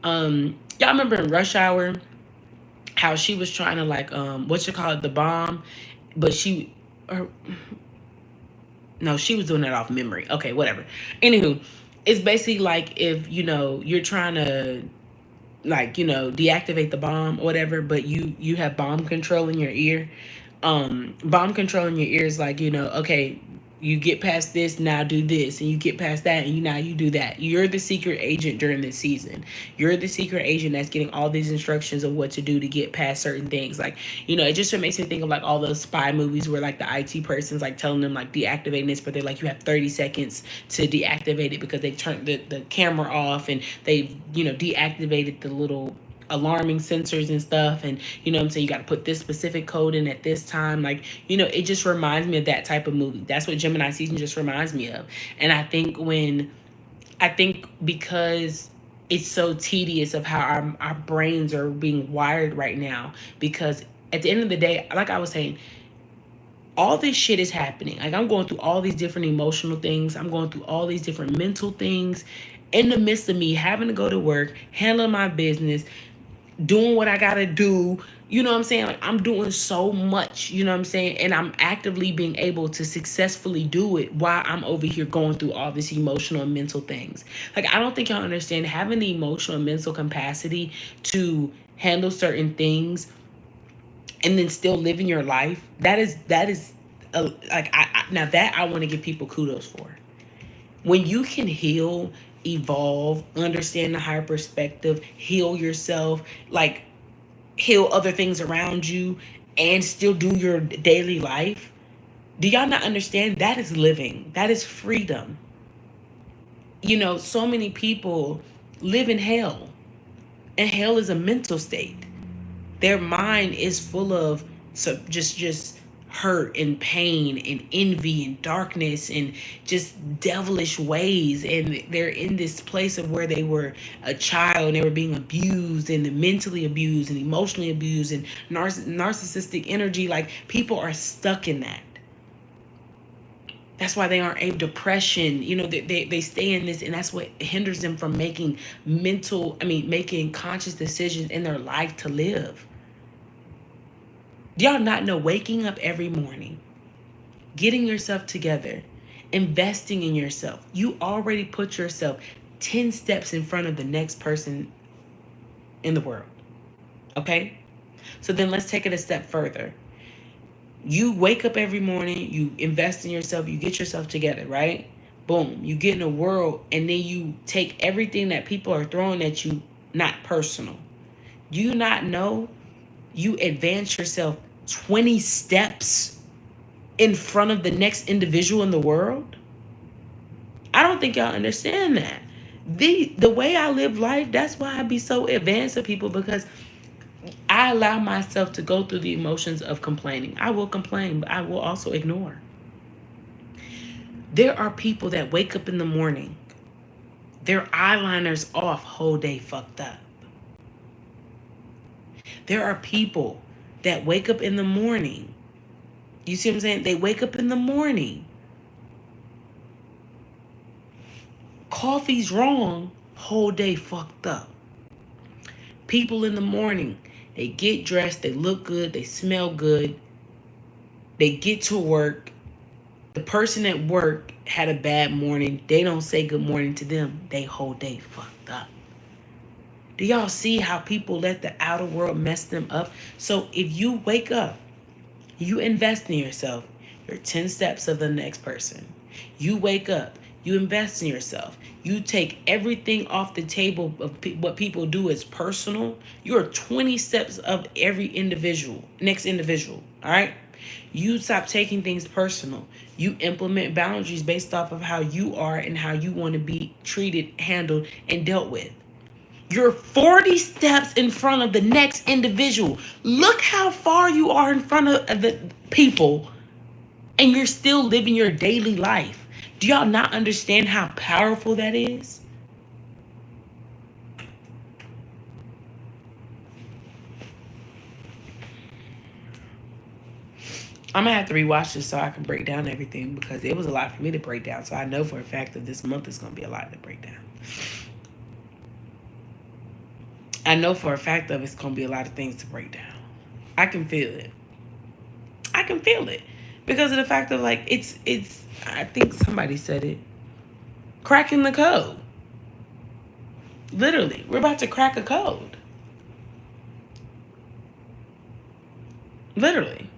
y'all remember in Rush Hour how she was trying to, like, the bomb, but she was doing that off memory. Okay, whatever. Anywho, it's basically like if, you're trying to, like, deactivate the bomb or whatever, but you have bomb control in your ear. Bomb control in your ear is like, okay, you get past this, now do this, and you get past that, and now you do that. You're the secret agent during this season. You're the secret agent that's getting all these instructions of what to do to get past certain things. Like, it just makes me think of, like, all those spy movies where, like, the IT person's, like, telling them, like, deactivating this, but they're like, you have 30 seconds to deactivate it because they turned the camera off and they, deactivated the little alarming sensors and stuff, and I'm saying, you got to put this specific code in at this time. Like, it just reminds me of that type of movie. That's what Gemini season just reminds me of. And I think because it's so tedious of how our brains are being wired right now, because At the end of the day, like I was saying, all this shit is happening. Like, I'm going through all these different emotional things. I'm going through all these different mental things in the midst of me having to go to work, handling my business, doing what I gotta do. You know what I'm saying? Like, I'm doing so much, you know what I'm saying? And I'm actively being able to successfully do it while I'm over here going through all this emotional and mental things. Like, I don't think y'all understand having the emotional and mental capacity to handle certain things and then still living your life. That is like, now that I want to give people kudos for. When you can heal, evolve, understand the higher perspective, heal yourself, like heal other things around you, and still do your daily life. Do y'all not understand? That is living. That is freedom. You know, so many people live in hell, and hell is a mental state. Their mind is full of just hurt and pain and envy and darkness and just devilish ways, and they're in this place of where they were a child and they were being abused and mentally abused and emotionally abused and narcissistic energy. Like, people are stuck in that. That's why they aren't able, depression, you know, they stay in this, and that's what hinders them from making making conscious decisions in their life to live. Do y'all not know, waking up every morning, getting yourself together, investing in yourself, you already put yourself 10 steps in front of the next person in the world. Okay? So then let's take it a step further. You wake up every morning, you invest in yourself, you get yourself together, right? Boom, you get in a world, and then you take everything that people are throwing at you, not personal. Do you not know you advance yourself 20 steps in front of the next individual in the world? I don't think y'all understand that. The way I live life, that's why I be so advanced to people, because I allow myself to go through the emotions of complaining. I will complain, but I will also ignore. There are people that wake up in the morning, their eyeliner's off, whole day fucked up. There are people that wake up in the morning. You see what I'm saying? They wake up in the morning, coffee's wrong, whole day fucked up. People in the morning, they get dressed, they look good, they smell good, they get to work. The person at work had a bad morning. They don't say good morning to them. They whole day fucked up. Do y'all see how people let the outer world mess them up? So if you wake up, you invest in yourself, you're 10 steps of the next person. You wake up, you invest in yourself. You take everything off the table of what people do as personal. You're 20 steps of every next individual, all right? You stop taking things personal. You implement boundaries based off of how you are and how you want to be treated, handled, and dealt with. You're 40 steps in front of the next individual. Look how far you are in front of the people, and you're still living your daily life. Do y'all not understand how powerful that is? I'm gonna have to rewatch this so I can break down everything, because it was a lot for me to break down. So I know for a fact that this month is gonna be a lot to break down. I know for a fact that it's gonna be a lot of things to break down. I can feel it. I can feel it because of the fact of, like, it's. I think somebody said it. Cracking the code. Literally, we're about to crack a code. Literally.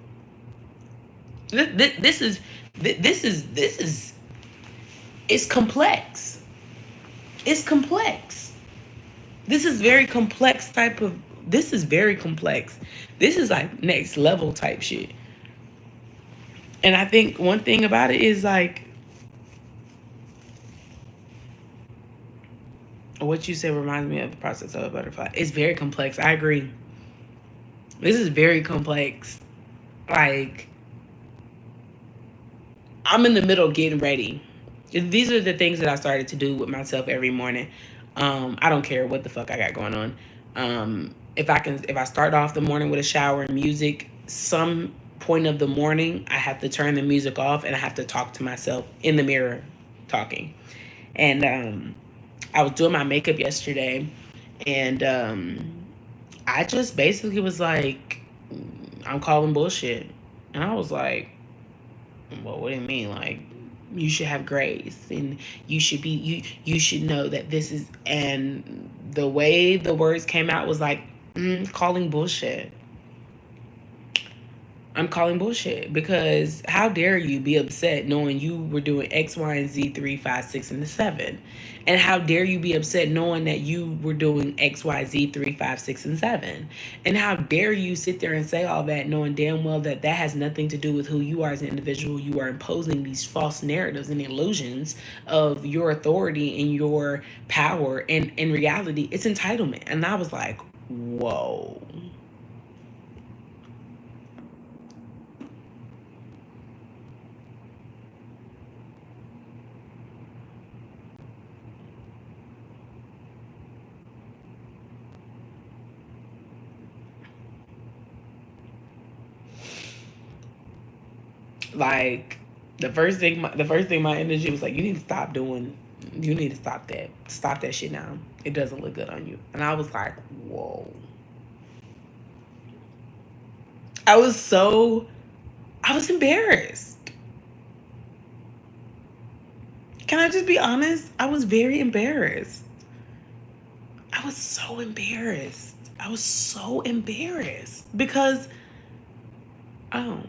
This is. It's complex. It's complex. This is very complex type of. This is very complex. This is like next level type shit. And I think one thing about it is, like, what you said reminds me of the process of a butterfly. It's very complex. I agree. This is very complex. Like, I'm in the middle getting ready. These are the things that I started to do with myself every morning. I don't care what the fuck I got going on. if I start off the morning with a shower and music, some point of the morning I have to turn the music off and I have to talk to myself in the mirror, talking. And I was doing my makeup yesterday, and I just basically was like, I'm calling bullshit. And I was like, well, what do you mean? Like, you should have grace, and you should know that this is, and the way the words came out was like, calling bullshit. I'm calling bullshit, because how dare you be upset knowing you were doing X, Y, and Z 3, 5, 6, and the 7? And how dare you be upset knowing that you were doing X, Y, Z 3, 5, 6, and 7? And how dare you sit there and say all that knowing damn well that that has nothing to do with who you are as an individual? You are imposing these false narratives and illusions of your authority and your power. And in reality, it's entitlement. And I was like, whoa. Like, the first thing my energy was like, you need to stop doing, you need to stop that shit now. It doesn't look good on you. And I was like, whoa. I was so, I was embarrassed. Can I just be honest? I was very embarrassed. I was so embarrassed. I was so embarrassed because, oh,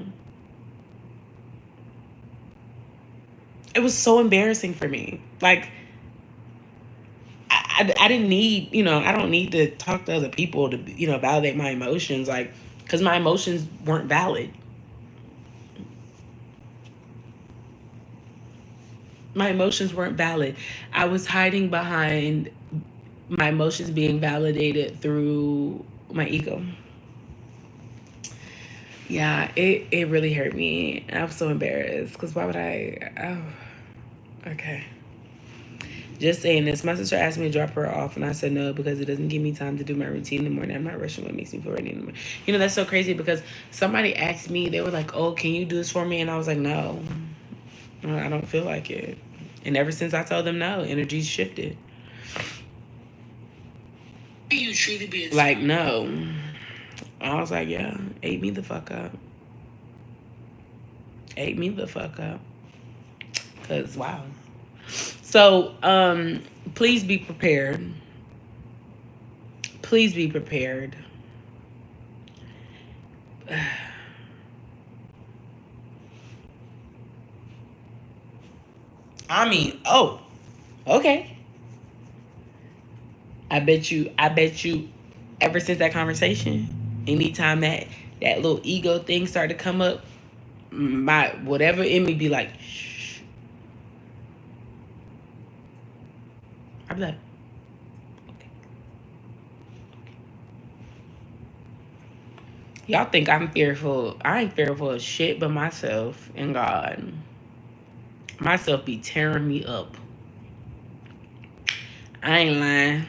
it was so embarrassing for me. Like, I didn't need, I don't need to talk to other people to, validate my emotions. Like, because my emotions weren't valid. My emotions weren't valid. I was hiding behind my emotions being validated through my ego. Yeah, it really hurt me. I was so embarrassed because why would I? Oh, okay. Just saying this. My sister asked me to drop her off, and I said no because it doesn't give me time to do my routine in the morning. I'm not rushing what makes me feel ready in the morning. That's so crazy because somebody asked me, they were like, oh, can you do this for me? And I was like, no, I don't feel like it. And ever since I told them no, energy's shifted. You truly be like, no. I was like, yeah, ate me the fuck up. Ate me the fuck up. Because, wow. So, please be prepared. Please be prepared. I mean, oh, okay. I bet you, ever since that conversation, anytime that little ego thing started to come up, my whatever in me be like, shh. I'd be like, okay. Y'all think I'm fearful. I ain't fearful of shit but myself and God. Myself be tearing me up. I ain't lying.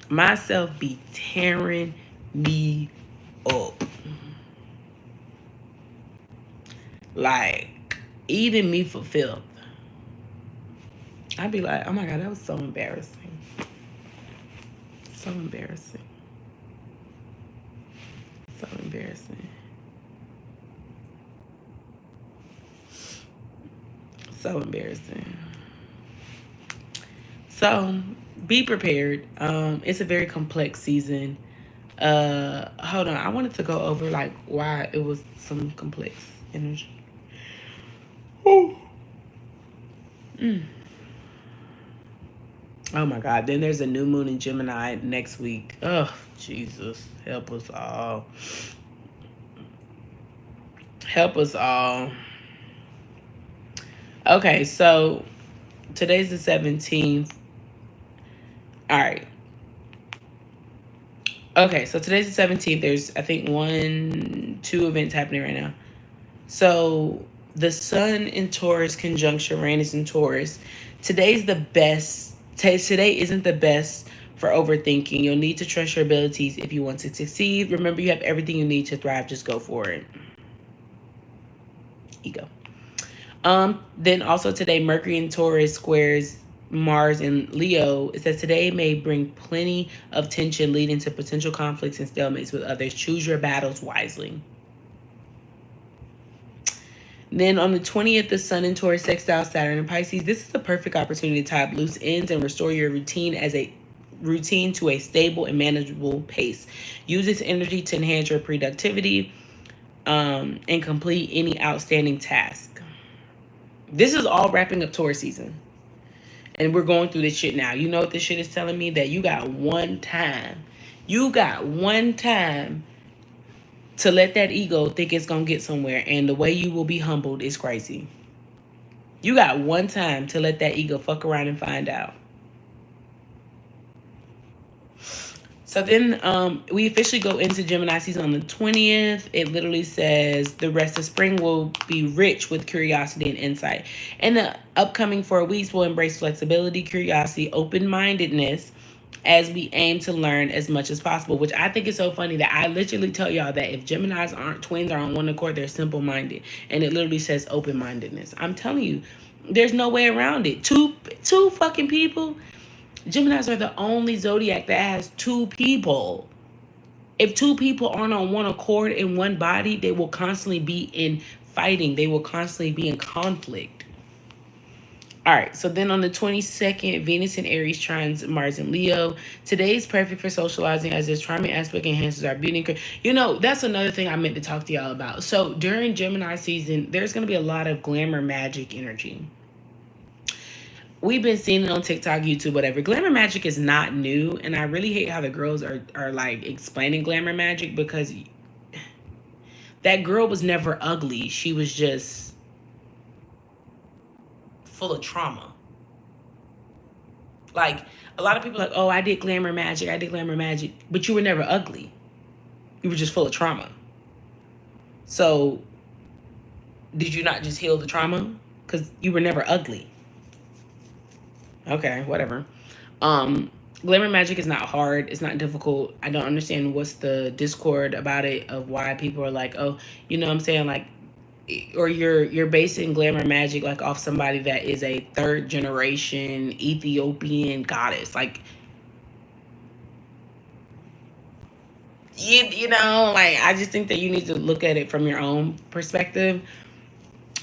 Myself be tearing me up. Like, eating me for filth. I'd be like, oh my God, that was so embarrassing. So embarrassing. So embarrassing. So embarrassing. So be prepared. It's a very complex season. Hold on. I wanted to go over like why it was some complex energy. Oh. Oh my God. Then there's a new moon in Gemini next week. Oh, Jesus. Help us all. Help us all. Okay, so today's the 17th. All right. Okay, so today's the 17th. There's, I think, 2 events happening right now. So the sun in Taurus conjunction Uranus in Taurus. Today's the best. Today isn't the best for overthinking. You'll need to trust your abilities if you want to succeed. Remember, you have everything you need to thrive. Just go for it. Ego. Then also today, Mercury in Taurus squares Mars in Leo. It says today may bring plenty of tension, leading to potential conflicts and stalemates with others. Choose your battles wisely. Then on the 20th, the Sun in Taurus sextile Saturn in Pisces. This is the perfect opportunity to tie up loose ends and restore your routine to a stable and manageable pace. Use this energy to enhance your productivity and complete any outstanding task. This is all wrapping up Taurus season. And we're going through this shit now. You know what this shit is telling me? That you got one time. You got one time to let that ego think it's going to get somewhere. And the way you will be humbled is crazy. You got one time to let that ego fuck around and find out. So then we officially go into Gemini season on the 20th. It literally says the rest of spring will be rich with curiosity and insight. And the upcoming 4 weeks will embrace flexibility, curiosity, open-mindedness as we aim to learn as much as possible, which I think is so funny that I literally tell y'all that if Geminis aren't twins are on one accord, they're simple-minded. And it literally says open-mindedness. I'm telling you, there's no way around it. Two fucking people. Geminis are the only zodiac that has 2 people. If 2 people aren't on one accord in one body, they will constantly be in fighting. They will constantly be in conflict. All right, so then on the 22nd, Venus in Aries trines Mars in Leo. Today is perfect for socializing as this charming aspect enhances our beauty. You know, that's another thing I meant to talk to y'all about. So during Gemini season, there's going to be a lot of glamour magic energy. We've been seeing it on TikTok, YouTube, whatever. Glamour magic is not new. And I really hate how the girls are like explaining glamour magic, because that girl was never ugly. She was just full of trauma. Like, a lot of people are like, oh, I did glamour magic. But you were never ugly. You were just full of trauma. So, did you not just heal the trauma? Because you were never ugly. Okay, whatever. Glamour magic is not hard. It's not difficult. I don't understand what's the discord about it, of why people are like, oh, you know what I'm saying? Like, or you're basing glamour magic like off somebody that is a 3rd generation Ethiopian goddess. Like, you know, like, I just think that you need to look at it from your own perspective.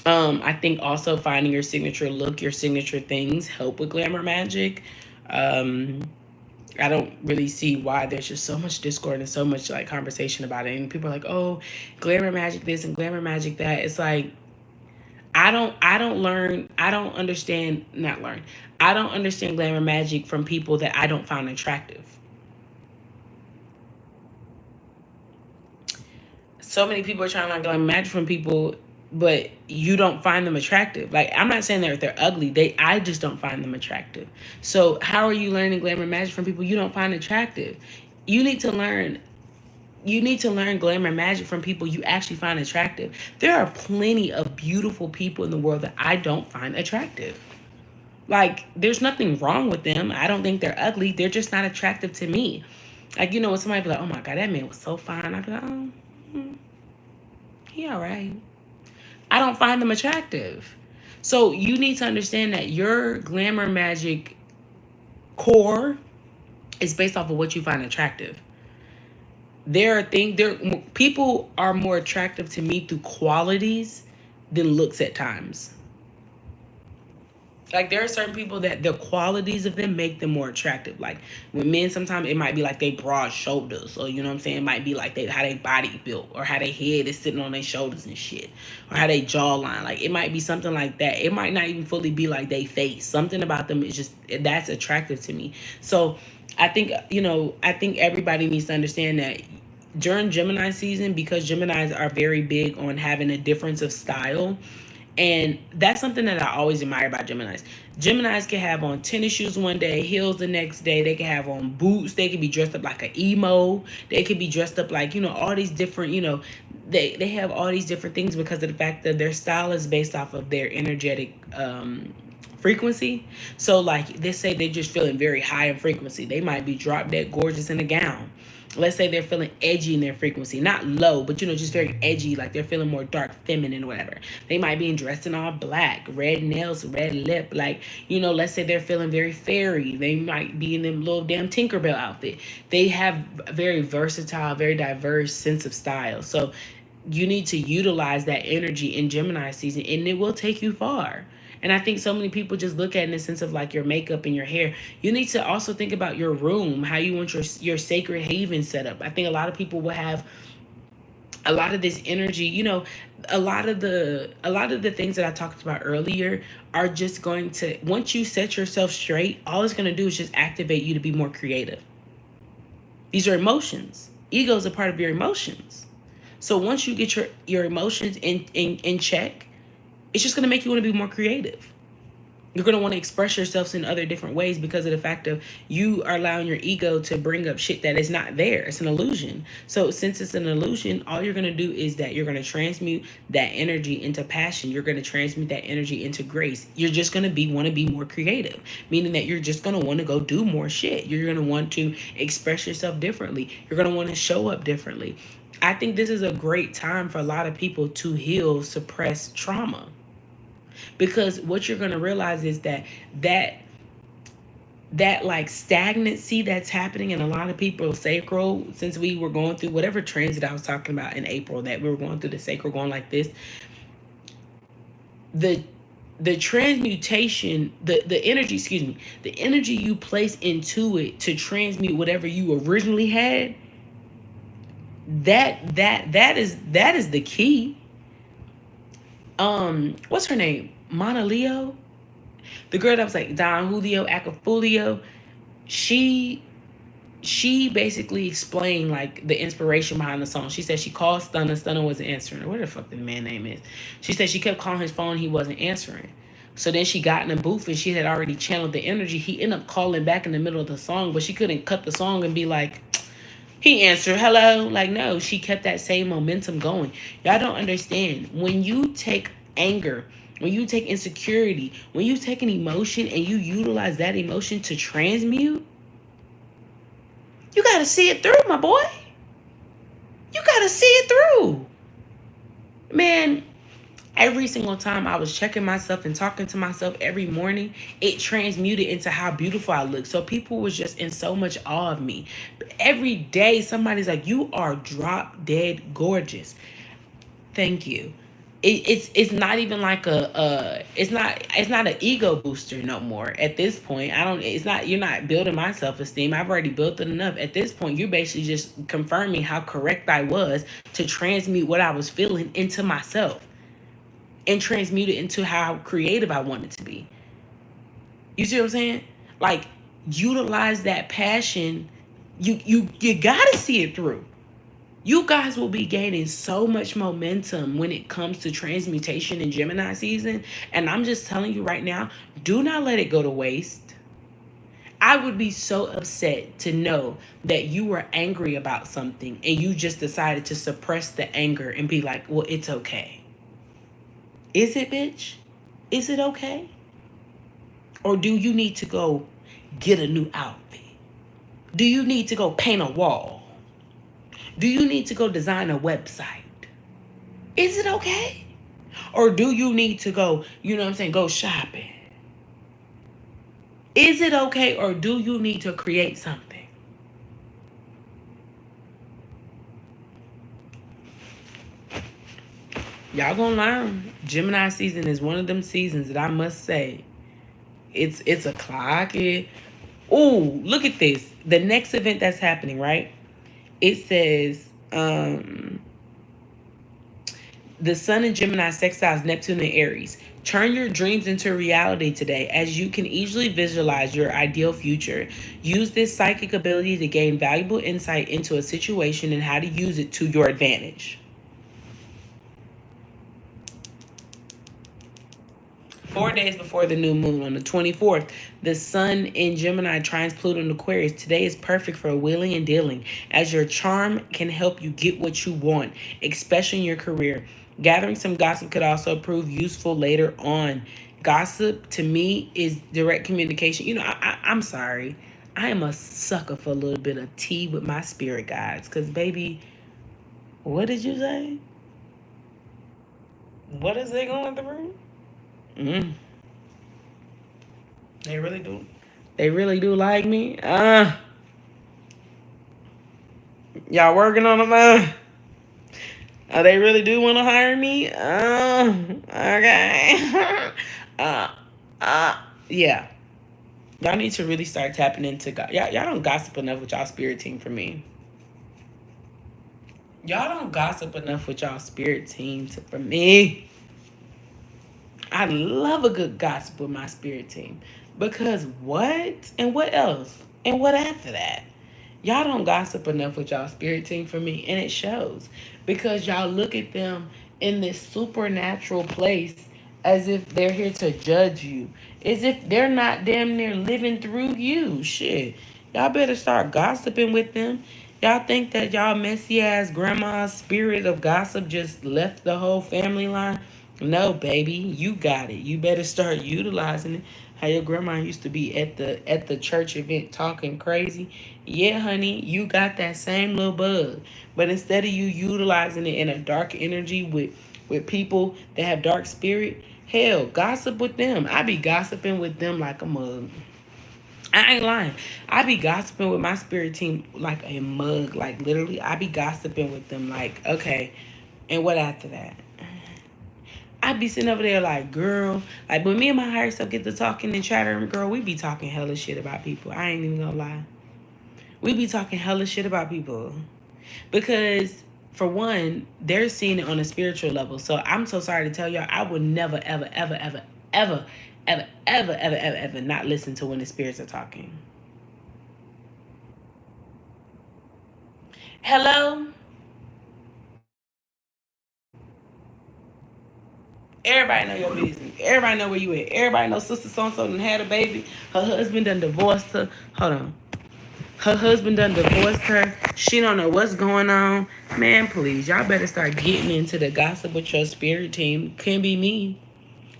I think also finding your signature look, your signature things help with glamour magic. I don't really see why there's just so much discord and so much like conversation about it. And people are like, oh, glamour magic this and glamour magic that. It's like, I don't understand glamour magic from people that I don't find attractive. So many people are trying to like glamour magic from people, but you don't find them attractive. Like, I'm not saying they're ugly. I just don't find them attractive. So how are you learning glamour magic from people you don't find attractive? You need to learn glamour magic from people you actually find attractive. There are plenty of beautiful people in the world that I don't find attractive. Like, there's nothing wrong with them. I don't think they're ugly. They're just not attractive to me. Like, you know, when somebody be like, oh my God, that man was so fine. I'd be like, oh, he all right. I don't find them attractive. So you need to understand that your glamour magic core is based off of what you find attractive. People are more attractive to me through qualities than looks at times. Like, there are certain people that the qualities of them make them more attractive. Like, with men, sometimes it might be like they broad shoulders, or you know what I'm saying? It might be like how they body built, or how their head is sitting on their shoulders and shit, or how they jawline. Like, it might be something like that. It might not even fully be like they face. Something about them is just, that's attractive to me. So I think everybody needs to understand that during Gemini season, because Geminis are very big on having a difference of style. And that's something that I always admire about Geminis. Geminis can have on tennis shoes one day, heels the next day. They can have on boots. They can be dressed up like an emo. They can be dressed up like, all these different, they have all these different things because of the fact that their style is based off of their energetic frequency. So like, let's say they're just feeling very high in frequency. They might be drop dead gorgeous in a gown. Let's say they're feeling edgy in their frequency, not low, but just very edgy, like they're feeling more dark feminine or whatever. They might be dressed in all black, red nails, red lip, like, let's say they're feeling very fairy. They might be in them little damn Tinkerbell outfit. They have a very versatile, very diverse sense of style. So you need to utilize that energy in Gemini season, and it will take you far. And I think so many people just look at it in the sense of like your makeup and your hair. You need to also think about your room, how you want your sacred haven set up. I think a lot of people will have a lot of this energy. A lot of the things that I talked about earlier are just going to, once you set yourself straight, all it's going to do is just activate you to be more creative. These are emotions. Ego is a part of your emotions. So once you get your emotions in check, it's just going to make you want to be more creative. You're going to want to express yourselves in other different ways because of the fact of you are allowing your ego to bring up shit that is not there. It's an illusion. So since it's an illusion, all you're going to do is that you're going to transmute that energy into passion. You're going to transmute that energy into grace. You're just going to want to be more creative, meaning that you're just going to want to go do more shit. You're going to want to express yourself differently. You're going to want to show up differently. I think this is a great time for a lot of people to heal suppressed trauma. Because what you're going to realize is that like stagnancy that's happening in a lot of people's sacral, since we were going through whatever transit I was talking about in April, that we were going through the sacral going like this, the transmutation, the energy, the energy you place into it to transmute whatever you originally had, that is the key. What's her name? Mana Leo? The girl that was like Don Julio Acapulco. She basically explained like the inspiration behind the song. She said she called Stunner. Stunner wasn't answering her. What the fuck the man name is? She said she kept calling his phone. He wasn't answering. So then she got in the booth and she had already channeled the energy. He ended up calling back in the middle of the song, but she couldn't cut the song and be like, he answered, hello. Like, no, she kept that same momentum going. Y'all don't understand. When you take anger, when you take insecurity, when you take an emotion and you utilize that emotion to transmute, you got to see it through, my boy. You got to see it through. Man, every single time I was checking myself and talking to myself every morning, it transmuted into how beautiful I look. So people was just in so much awe of me. Every day, somebody's like, you are drop dead gorgeous. Thank you. It's not even like it's not an ego booster no more at this point. You're not building my self-esteem. I've already built it enough. At this point, you're basically just confirming how correct I was to transmute what I was feeling into myself and transmute it into how creative I wanted to be. You see what I'm saying? Like, utilize that passion. You gotta see it through. You guys will be gaining so much momentum when it comes to transmutation in Gemini season. And I'm just telling you right now, do not let it go to waste. I would be so upset to know that you were angry about something and you just decided to suppress the anger and be like, well, it's okay. Is it, bitch? Is it okay? Or do you need to go get a new outfit? Do you need to go paint a wall? Do you need to go design a website? Is it okay? Or do you need to go, go shopping? Is it okay, or do you need to create something? Y'all gonna learn. Gemini season is one of them seasons that I must say, it's a clock. Ooh, look at this. The next event that's happening, right? It says, the sun in Gemini sextiles Neptune and Aries. Turn your dreams into reality today, as you can easily visualize your ideal future. Use this psychic ability to gain valuable insight into a situation and how to use it to your advantage. 4 days before the new moon, on the 24th, the sun in Gemini trines Pluto in Aquarius. Today is perfect for wheeling and dealing, as your charm can help you get what you want, especially in your career. Gathering some gossip could also prove useful later on. Gossip to me is direct communication. You know, I'm sorry. I am a sucker for a little bit of tea with my spirit guides. Because, baby, what did you say? What is they going through? Mm, they really do. They really do like me. Y'all working on them? They really do want to hire me? Okay. uh, yeah. Y'all need to really start tapping into God. Y'all don't gossip enough with y'all spirit team for me. Y'all don't gossip enough with y'all spirit team for me. I love a good gossip with my spirit team. Because what? And what else? And what after that? Y'all don't gossip enough with y'all spirit team for me. And it shows. Because y'all look at them in this supernatural place as if they're here to judge you. As if they're not damn near living through you. Shit. Y'all better start gossiping with them. Y'all think that y'all messy ass grandma's spirit of gossip just left the whole family line? No, baby, you got it. You better start utilizing it. How your grandma used to be at the church event talking crazy. Yeah, honey, you got that same little bug. But instead of you utilizing it in a dark energy with people that have dark spirit, hell, gossip with them. I be gossiping with them like a mug. I ain't lying. I be gossiping with my spirit team like a mug. Like literally, I be gossiping with them like, okay, and what after that? I be sitting over there like, girl, like when me and my higher self get to talking and chattering, girl, we be talking hella shit about people. I ain't even gonna lie. We be talking hella shit about people. Because for one, they're seeing it on a spiritual level. So I'm so sorry to tell y'all, I would never, ever, ever, ever, ever, ever, ever, ever, ever, ever not listen to when the spirits are talking. Hello? Everybody know your business. Everybody know where you at. Everybody know sister so-and-so done had a baby. Her husband done divorced her. Hold on. Her husband done divorced her. She don't know what's going on. Man, please, y'all better start getting into the gossip with your spirit team. Can't be me.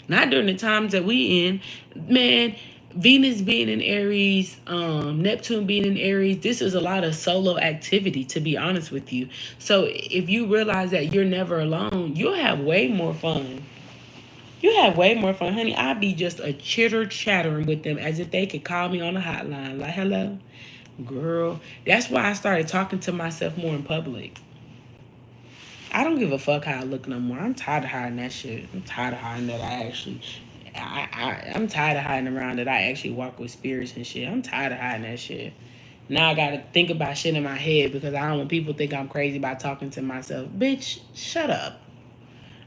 Not during the times that we in. Man, Venus being in Aries, Neptune being in Aries, this is a lot of solo activity, to be honest with you. So if you realize that you're never alone, you'll have way more fun. You have way more fun, honey. I'd be just a chitter chattering with them as if they could call me on the hotline. Like, hello, girl. That's why I started talking to myself more in public. I don't give a fuck how I look no more. I'm tired of hiding that shit. I'm tired of hiding that I actually. I'm tired of hiding around that I actually walk with spirits and shit. I'm tired of hiding that shit. Now I gotta think about shit in my head because I don't want people to think I'm crazy by talking to myself. Bitch, shut up.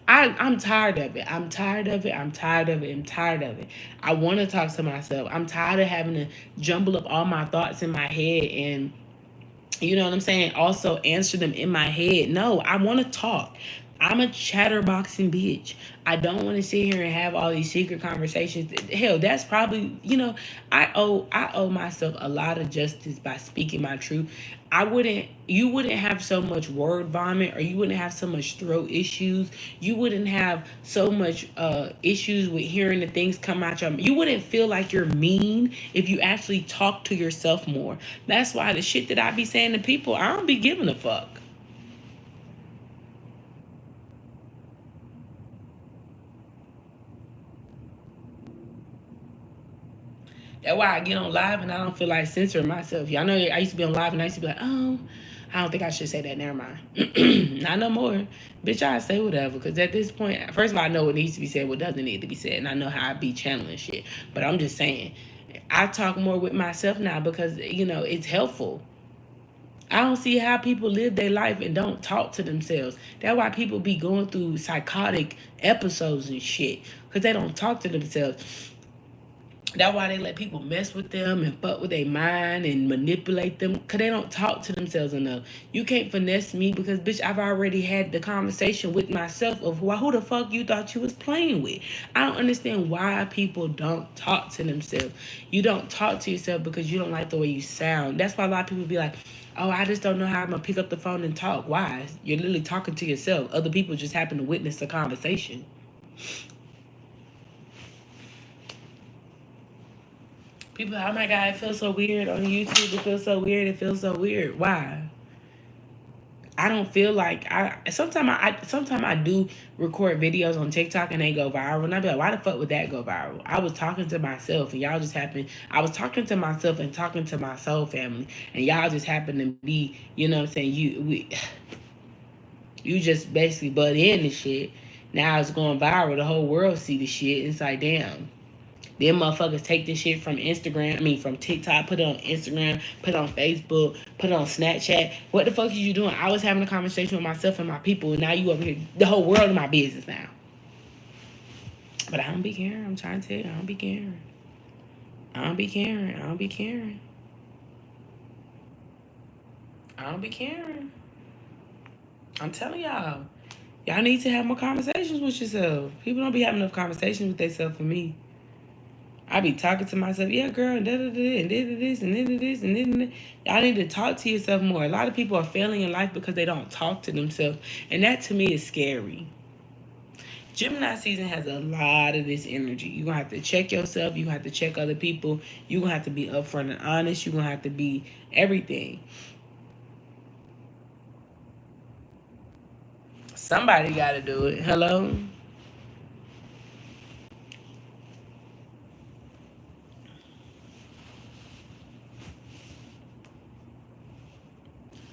I'm tired of it. I'm tired of it. I'm tired of it. I'm tired of it. I want to talk to myself. I'm tired of having to jumble up all my thoughts in my head and you know what I'm saying? Also answer them in my head. No, I want to talk. I'm a chatterboxing bitch. I don't want to sit here and have all these secret conversations. Hell, that's probably, I owe myself a lot of justice by speaking my truth. You wouldn't have so much word vomit or you wouldn't have so much throat issues. You wouldn't have so much issues with hearing the things come out your, you wouldn't feel like you're mean if you actually talk to yourself more. That's why the shit that I be saying to people, I don't be giving a fuck. That's why I get on live and I don't feel like censoring myself. Y'all know I used to be on live and I used to be like, oh, I don't think I should say that. Never mind. Not no more. Bitch, I say whatever. Because at this point, first of all, I know what needs to be said, what doesn't need to be said. And I know how I be channeling shit. But I'm just saying, I talk more with myself now because, it's helpful. I don't see how people live their life and don't talk to themselves. That's why people be going through psychotic episodes and shit. Because they don't talk to themselves. That's why they let people mess with them and fuck with their mind and manipulate them because they don't talk to themselves enough. You can't finesse me because, bitch, I've already had the conversation with myself of who the fuck you thought you was playing with. I don't understand why people don't talk to themselves. You don't talk to yourself because you don't like the way you sound. That's why a lot of people be like, oh, I just don't know how I'm going to pick up the phone and talk. Why? You're literally talking to yourself. Other people just happen to witness the conversation. People, oh my God, it feels so weird on YouTube. It feels so weird. It feels so weird. Why? I don't feel like sometimes I do record videos on TikTok and they go viral, and I be like, why the fuck would that go viral? I was talking to myself and y'all just happened. I was talking to myself and talking to my soul family, and y'all just happened to be, you know what I'm saying? You just basically butt in the shit. Now it's going viral. The whole world see the shit. It's like, damn. Them motherfuckers take this shit from Instagram, from TikTok, put it on Instagram, put it on Facebook, put it on Snapchat. What the fuck is you doing? I was having a conversation with myself and my people, and now you over here, the whole world in my business now. But I don't be caring. I'm trying to tell you, I don't be caring. I don't be caring. I don't be caring. I don't be caring. I'm telling y'all. Y'all need to have more conversations with yourself. People don't be having enough conversations with themselves for me. I be talking to myself, yeah, girl, and da-da-da, and this, and this, and this. Y'all need to talk to yourself more. A lot of people are failing in life because they don't talk to themselves. And that, to me, is scary. Gemini season has a lot of this energy. You're going to have to check yourself. You're going to have to check other people. You're going to have to be upfront and honest. You're going to have to be everything. Somebody got to do it. Hello?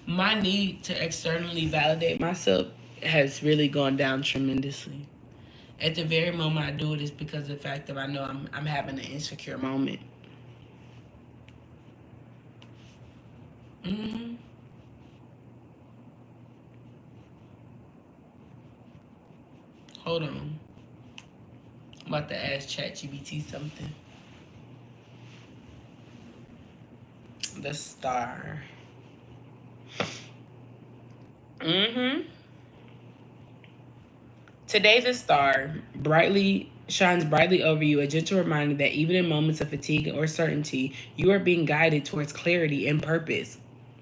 My need to externally validate myself has really gone down tremendously. At the very moment I do it is because of the fact that I know I'm having an insecure moment. Mm-hmm. Hold on. I'm about to ask ChatGPT something. The star. Mm-hmm. Today, the star shines brightly over you, a gentle reminder that even in moments of fatigue or certainty, you are being guided towards clarity and purpose.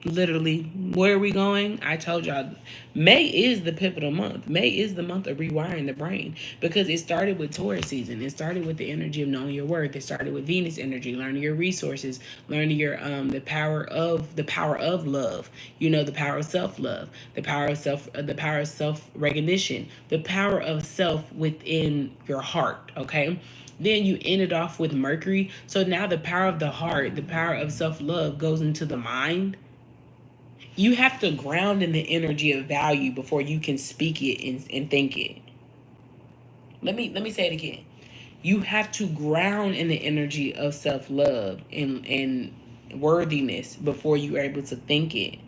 Literally, where are we going? I told y'all, May is the pivotal month. May is the month of rewiring the brain, because it started with Taurus season. It started with the energy of knowing your worth. It started with Venus energy, learning your resources, learning your the power of love. You know, the power of self love, the power of self recognition, the power of self within your heart. Okay. Then you ended off with Mercury. So now the power of the heart, the power of self love goes into the mind. You have to ground in the energy of value before you can speak it and think it. Let me say it again. You have to ground in the energy of self-love and worthiness before you are able to think it.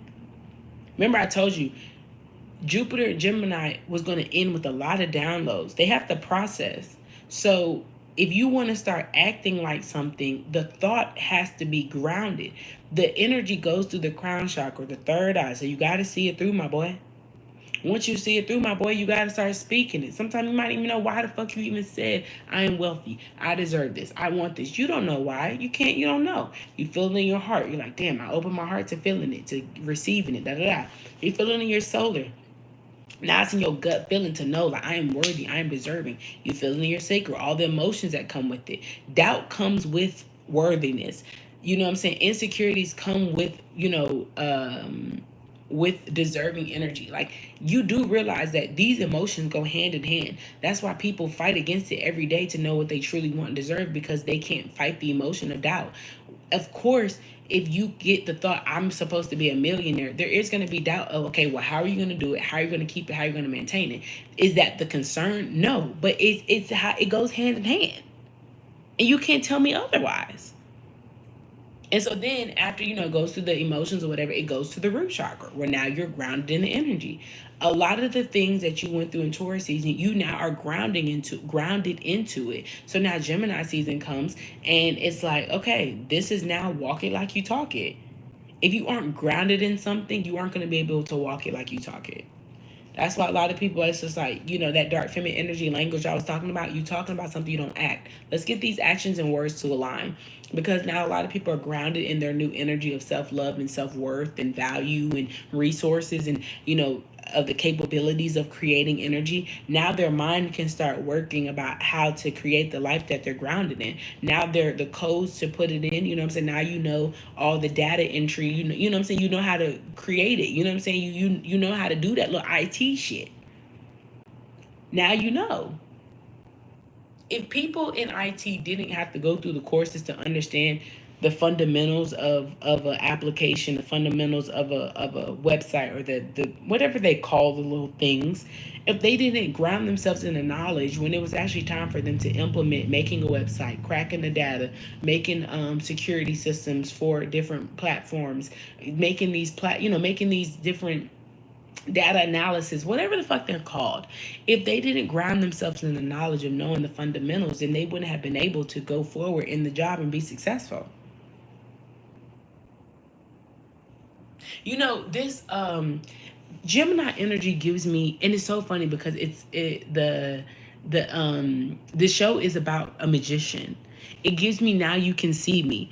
Remember, I told you Jupiter and Gemini was going to end with a lot of downloads. They have to process. So if you want to start acting like something, the thought has to be grounded. The energy goes through the crown chakra, the third eye. So you got to see it through, my boy. Once you see it through, my boy, you got to start speaking it. Sometimes you might even know why the fuck you even said, I am wealthy. I deserve this. I want this. You don't know why. You don't know. You feel it in your heart. You're like, damn, I open my heart to feeling it, to receiving it, da da da. You feel it in your solar. Now it's in your gut feeling to know, like, I am worthy, I am deserving. You feel it in your sacral, all the emotions that come with it. Doubt comes with worthiness. You know what I'm saying? Insecurities come with, with deserving energy. Like, you do realize that these emotions go hand in hand. That's why people fight against it every day to know what they truly want and deserve, because they can't fight the emotion of doubt. Of course, if you get the thought, I'm supposed to be a millionaire, there is going to be doubt of, okay, well, how are you going to do it? How are you going to keep it? How are you going to maintain it? Is that the concern? No, but it's how it goes hand in hand. And you can't tell me otherwise. And so then after, it goes through the emotions or whatever, it goes to the root chakra, where now you're grounded in the energy. A lot of the things that you went through in Taurus season, you now are grounded into it. So now Gemini season comes and it's like, okay, this is now walk it like you talk it. If you aren't grounded in something, you aren't going to be able to walk it like you talk it. That's why a lot of people, it's just like, that dark feminine energy language I was talking about, you talking about something, you don't act. Let's get these actions and words to align. Because now a lot of people are grounded in their new energy of self-love and self-worth and value and resources and, the capabilities of creating energy, now their mind can start working about how to create the life that they're grounded in. Now they're the codes to put it in, you know what I'm saying? Now you know all the data entry, you know what I'm saying? You know how to create it, you know what I'm saying? You know how to do that little IT shit. Now you know. If people in IT didn't have to go through the courses to understand the fundamentals of an application, the fundamentals of a website, or the whatever they call the little things, if they didn't ground themselves in the knowledge when it was actually time for them to implement making a website, cracking the data, making security systems for different platforms, making these making these different data analysis, whatever the fuck they're called, if they didn't ground themselves in the knowledge of knowing the fundamentals, then they wouldn't have been able to go forward in the job and be successful. You know, this Gemini energy gives me, and it's so funny because the show is about a magician. It gives me Now You Can See Me.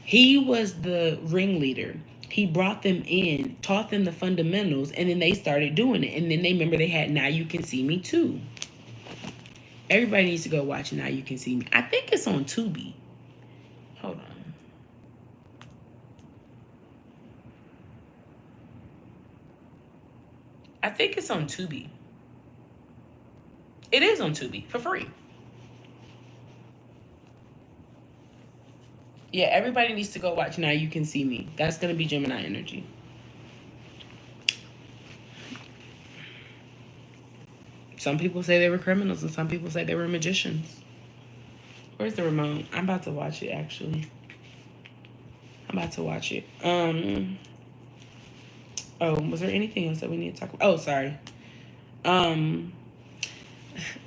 He was the ringleader. He brought them in, taught them the fundamentals, and then they started doing it. And then they remember they had Now You Can See Me too. Everybody needs to go watch Now You Can See Me. I think it's on Tubi. Hold on. I think it's on Tubi. It is on Tubi for free. Yeah, everybody needs to go watch Now You Can See Me. That's going to be Gemini energy. Some people say they were criminals and some people say they were magicians. Where's the remote? I'm about to watch it, actually. I'm about to watch it. Oh, was there anything else that we need to talk about? Oh, sorry.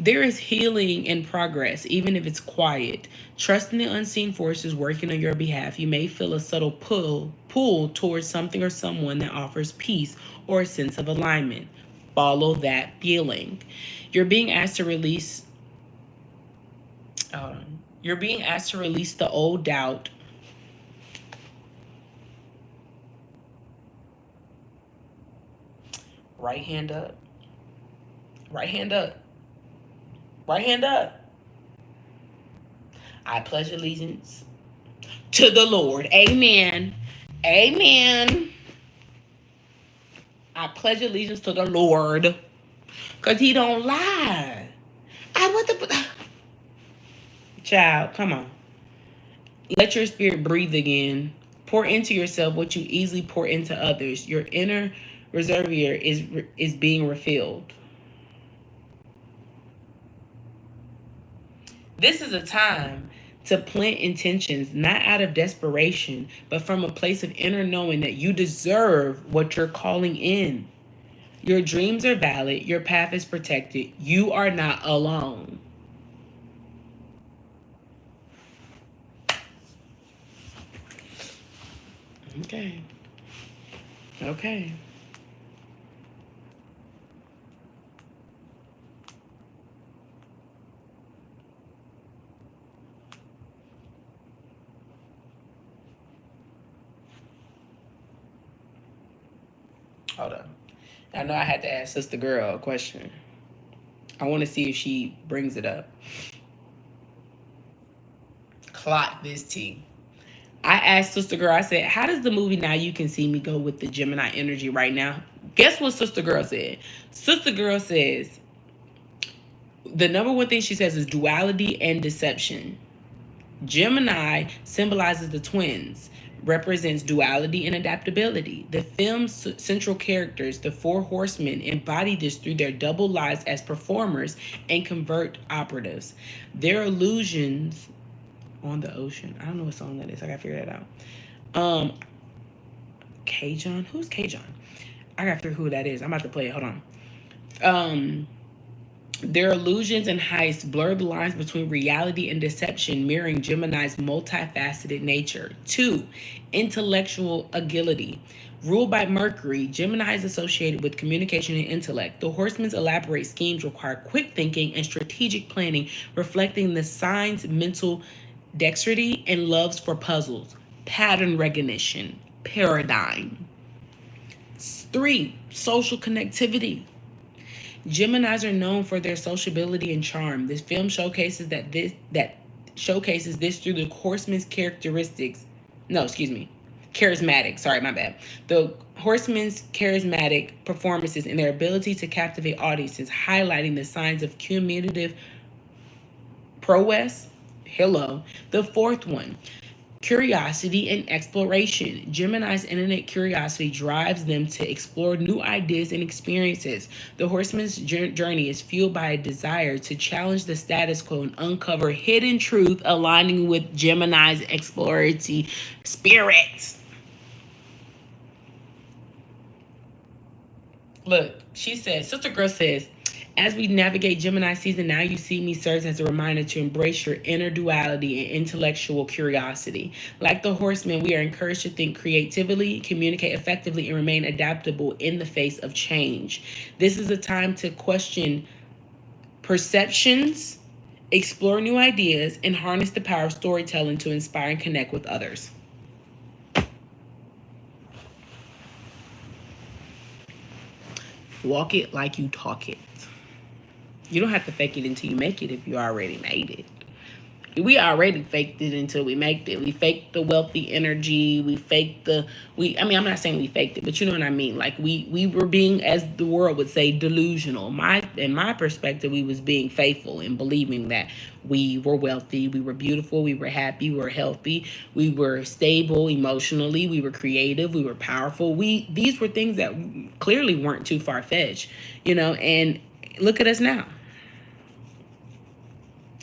There is healing in progress, even if it's quiet. Trust in the unseen forces working on your behalf. You may feel a subtle pull towards something or someone that offers peace or a sense of alignment. Follow that feeling. You're being asked to release. You're being asked to release the old doubt. Right hand up. Right hand up. Right hand up. I pledge allegiance to the Lord. Amen. Amen. I pledge allegiance to the Lord. Because he don't lie. Child, come on. Let your spirit breathe again. Pour into yourself what you easily pour into others. Your inner reservoir is being refilled. This is a time to plant intentions, not out of desperation, but from a place of inner knowing that you deserve what you're calling in. Your dreams are valid. Your path is protected. You are not alone. Okay. Okay. Hold on. I know I had to ask Sister Girl a question. I want to see if she brings it up. Clock this tea. I asked Sister Girl, I said, how does the movie Now You Can See Me go with the Gemini energy right now? Guess what Sister Girl said? Sister Girl says, the number one thing she says is duality and deception. Gemini symbolizes the twins, represents duality and adaptability. The film's central characters, the four horsemen, embody this through their double lives as performers and covert operatives. Their illusions on the ocean. I don't know what song that is. I gotta figure that out. K-John? Who's K-John? I gotta figure who that is. I'm about to play it. Hold on. Their illusions and heists blur the lines between reality and deception, mirroring Gemini's multifaceted nature. 2. Intellectual agility. Ruled by Mercury, Gemini is associated with communication and intellect. The horsemen's elaborate schemes require quick thinking and strategic planning, reflecting the sign's mental dexterity and loves for puzzles, pattern recognition, paradigm. 3, social connectivity. Geminis are known for their sociability and charm. This film showcases this through the horseman's characteristics. No, excuse me. Charismatic. Sorry, my bad. The horsemen's charismatic performances and their ability to captivate audiences, highlighting the signs of cumulative prowess. Hello. The 4th one, curiosity and exploration. Gemini's internet curiosity drives them to explore new ideas and experiences. The horseman's journey is fueled by a desire to challenge the status quo and uncover hidden truth, aligning with Gemini's exploratory spirit. Look, she says, Sister Girl says, as we navigate Gemini season, Now You See Me serves as a reminder to embrace your inner duality and intellectual curiosity. Like the horseman, we are encouraged to think creatively, communicate effectively, and remain adaptable in the face of change. This is a time to question perceptions, explore new ideas, and harness the power of storytelling to inspire and connect with others. Walk it like you talk it. You don't have to fake it until you make it if you already made it. We already faked it until we made it. We faked the wealthy energy. We faked I'm not saying we faked it, but you know what I mean. Like we were being, as the world would say, delusional. In my perspective, we was being faithful and believing that we were wealthy, we were beautiful, we were happy, we were healthy, we were stable emotionally, we were creative, we were powerful. These were things that clearly weren't too far-fetched, and look at us now.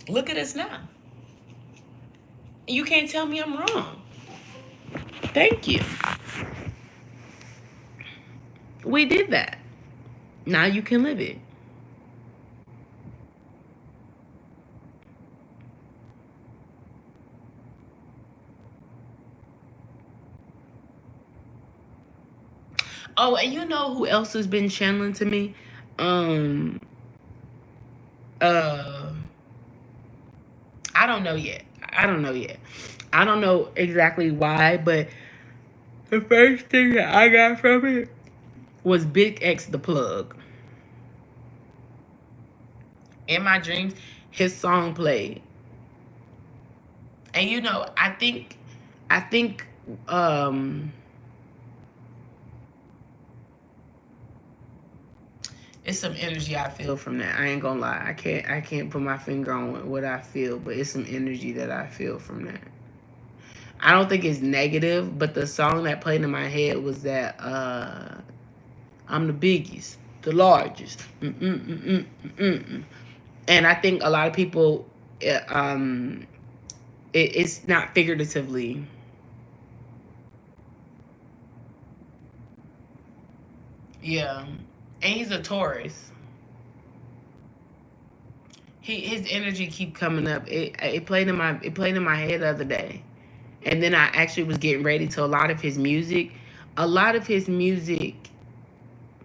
Look at us now. You can't tell me I'm wrong. Thank you. We did that. Now you can live it. Oh, and you know who else has been channeling to me? I don't know yet. I don't know exactly why, but the first thing that I got from it was Big X the Plug. In my dreams, his song played. And I think it's some energy I feel from that. I ain't gonna lie. I can't put my finger on what I feel, but it's some energy that I feel from that. I don't think it's negative, but the song that played in my head was that I'm the biggest, the largest. And I think a lot of people, it's not figuratively. Yeah. And he's a Taurus. His energy keep coming up. It played in my head the other day. And then I actually was getting ready to a lot of his music.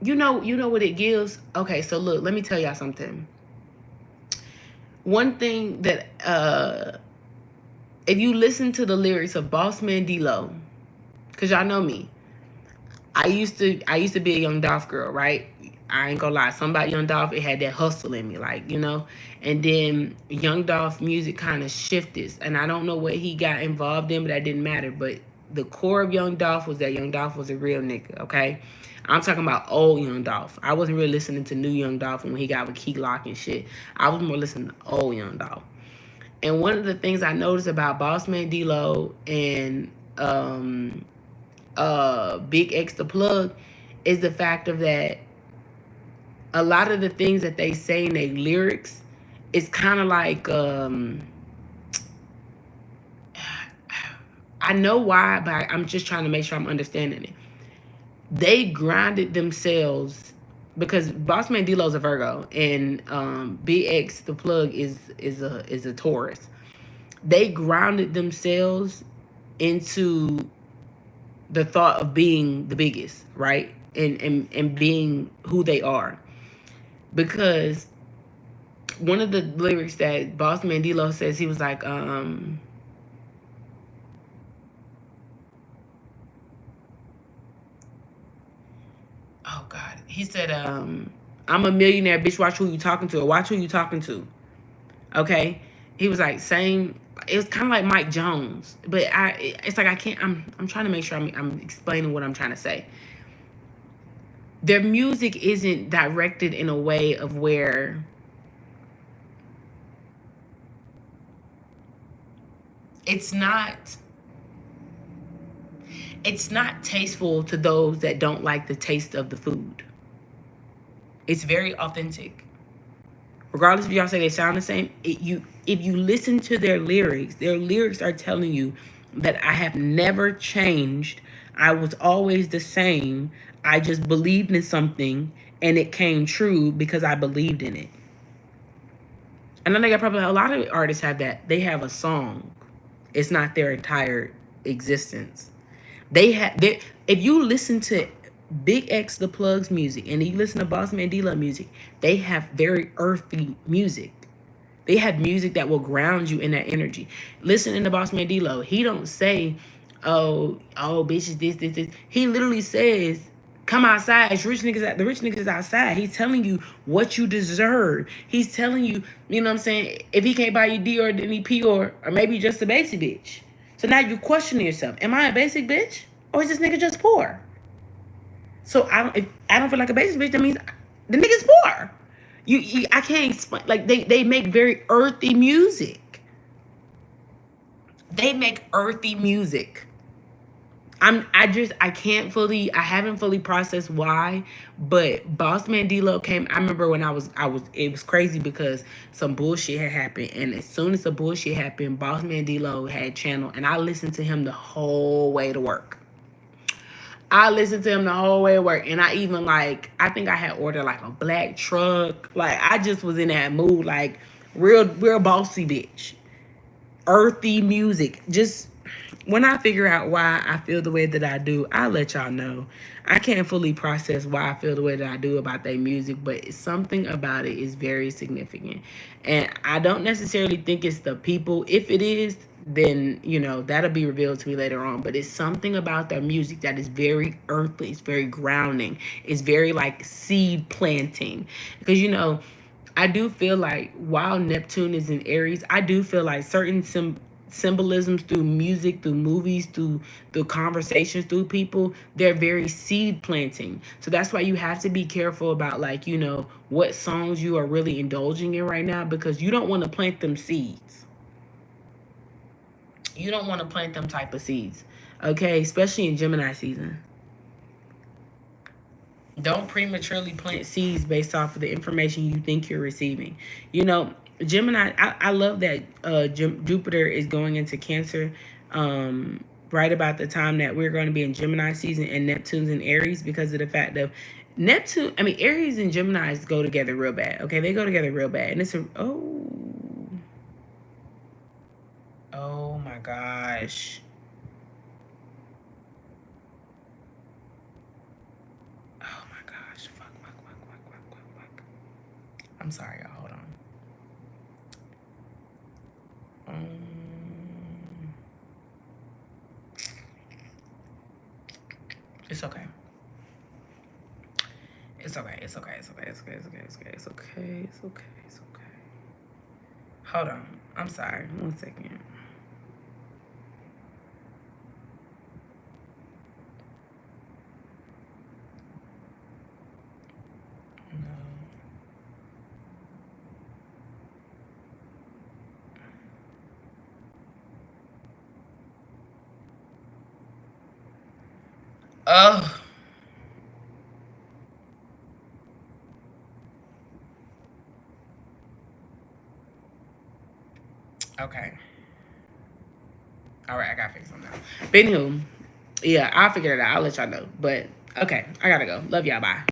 You know what it gives? Okay, so look, let me tell y'all something. One thing that if you listen to the lyrics of Bossman D-Lo, because y'all know me, I used to be a Young Dolph girl, right? I ain't gonna lie. Something about Young Dolph, it had that hustle in me, And then Young Dolph music kind of shifted, and I don't know what he got involved in, but that didn't matter. But the core of Young Dolph was that Young Dolph was a real nigga, okay? I'm talking about old Young Dolph. I wasn't really listening to new Young Dolph when he got with Key Lock and shit. I was more listening to old Young Dolph. And one of the things I noticed about Bossman D-Lo and Big X the Plug is the fact of that a lot of the things that they say in their lyrics is kind of like I know why, but I'm just trying to make sure I'm understanding it. They grounded themselves because Bossman D-Lo's a Virgo and Big X the Plug is a Taurus. They grounded themselves into the thought of being the biggest, right? And being who they are. Because one of the lyrics that Bossman D-Lo says, he was like, He said, I'm a millionaire, bitch, watch who you talking to, or watch who you talking to. Okay? He was like, same. It was kind of like Mike Jones, but it's like I can't. I'm trying to make sure I'm explaining what I'm trying to say. Their music isn't directed in a way of where it's not tasteful to those that don't like the taste of the food. It's very authentic. Regardless if y'all say they sound the same, if you listen to their lyrics are telling you that I have never changed. I was always the same. I just believed in something and it came true because I believed in it. And I think probably a lot of artists have that. They have a song. It's not their entire existence. If you listen to Big X the Plug's music and you listen to Boss Man D-Lo music, they have very earthy music. They have music that will ground you in that energy. Listening to Boss Man D-Lo, he don't say, bitches, this. He literally says, come outside. It's the rich niggas outside. He's telling you what you deserve. He's telling you, you know what I'm saying, if he can't buy you Dior, then he P or maybe just a basic bitch. So now you're questioning yourself. Am I a basic bitch? Or is this nigga just poor? So if I don't feel like a basic bitch, that means the nigga's poor. I can't explain. Like they make very earthy music. They make earthy music. I haven't fully processed why, but Boss Man D-Lo came. I remember when it was crazy because some bullshit had happened, and as soon as the bullshit happened, Boss Man D-Lo had channel, and I listened to him the whole way to work. I listened to him the whole way to work, and I even I think I had ordered like a black truck. Like I just was in that mood, like real bossy bitch, earthy music. Just when I figure out why I feel the way that I do, I'll let y'all know. I can't fully process why I feel the way that I do about their music, but something about it is very significant. And I don't necessarily think it's the people. If it is, then, that'll be revealed to me later on. But it's something about their music that is very earthly. It's very grounding. It's very like seed planting. Because, I do feel like while Neptune is in Aries, I do feel like certain symbolisms through music, through movies, through conversations, through people, they're very seed planting. So that's why you have to be careful about what songs you are really indulging in right now, because you don't want to plant them seeds. You don't want to plant them type of seeds, okay? Especially in Gemini season. Don't prematurely plant seeds based off of the information you think you're receiving. Gemini, I love that Jupiter is going into Cancer right about the time that we're going to be in Gemini season, and Neptune's in Aries, because of the fact of Aries and Geminis go together real bad. Okay, they go together real bad. And it's oh my gosh. Oh my gosh. Fuck. I'm sorry, y'all. Hold on. It's okay. It's okay. Hold on. I'm sorry. 1 second. Oh. Okay. All right, I gotta fix something now. But anywho, yeah, I'll figure it out. I'll let y'all know. But okay, I gotta go. Love y'all. Bye.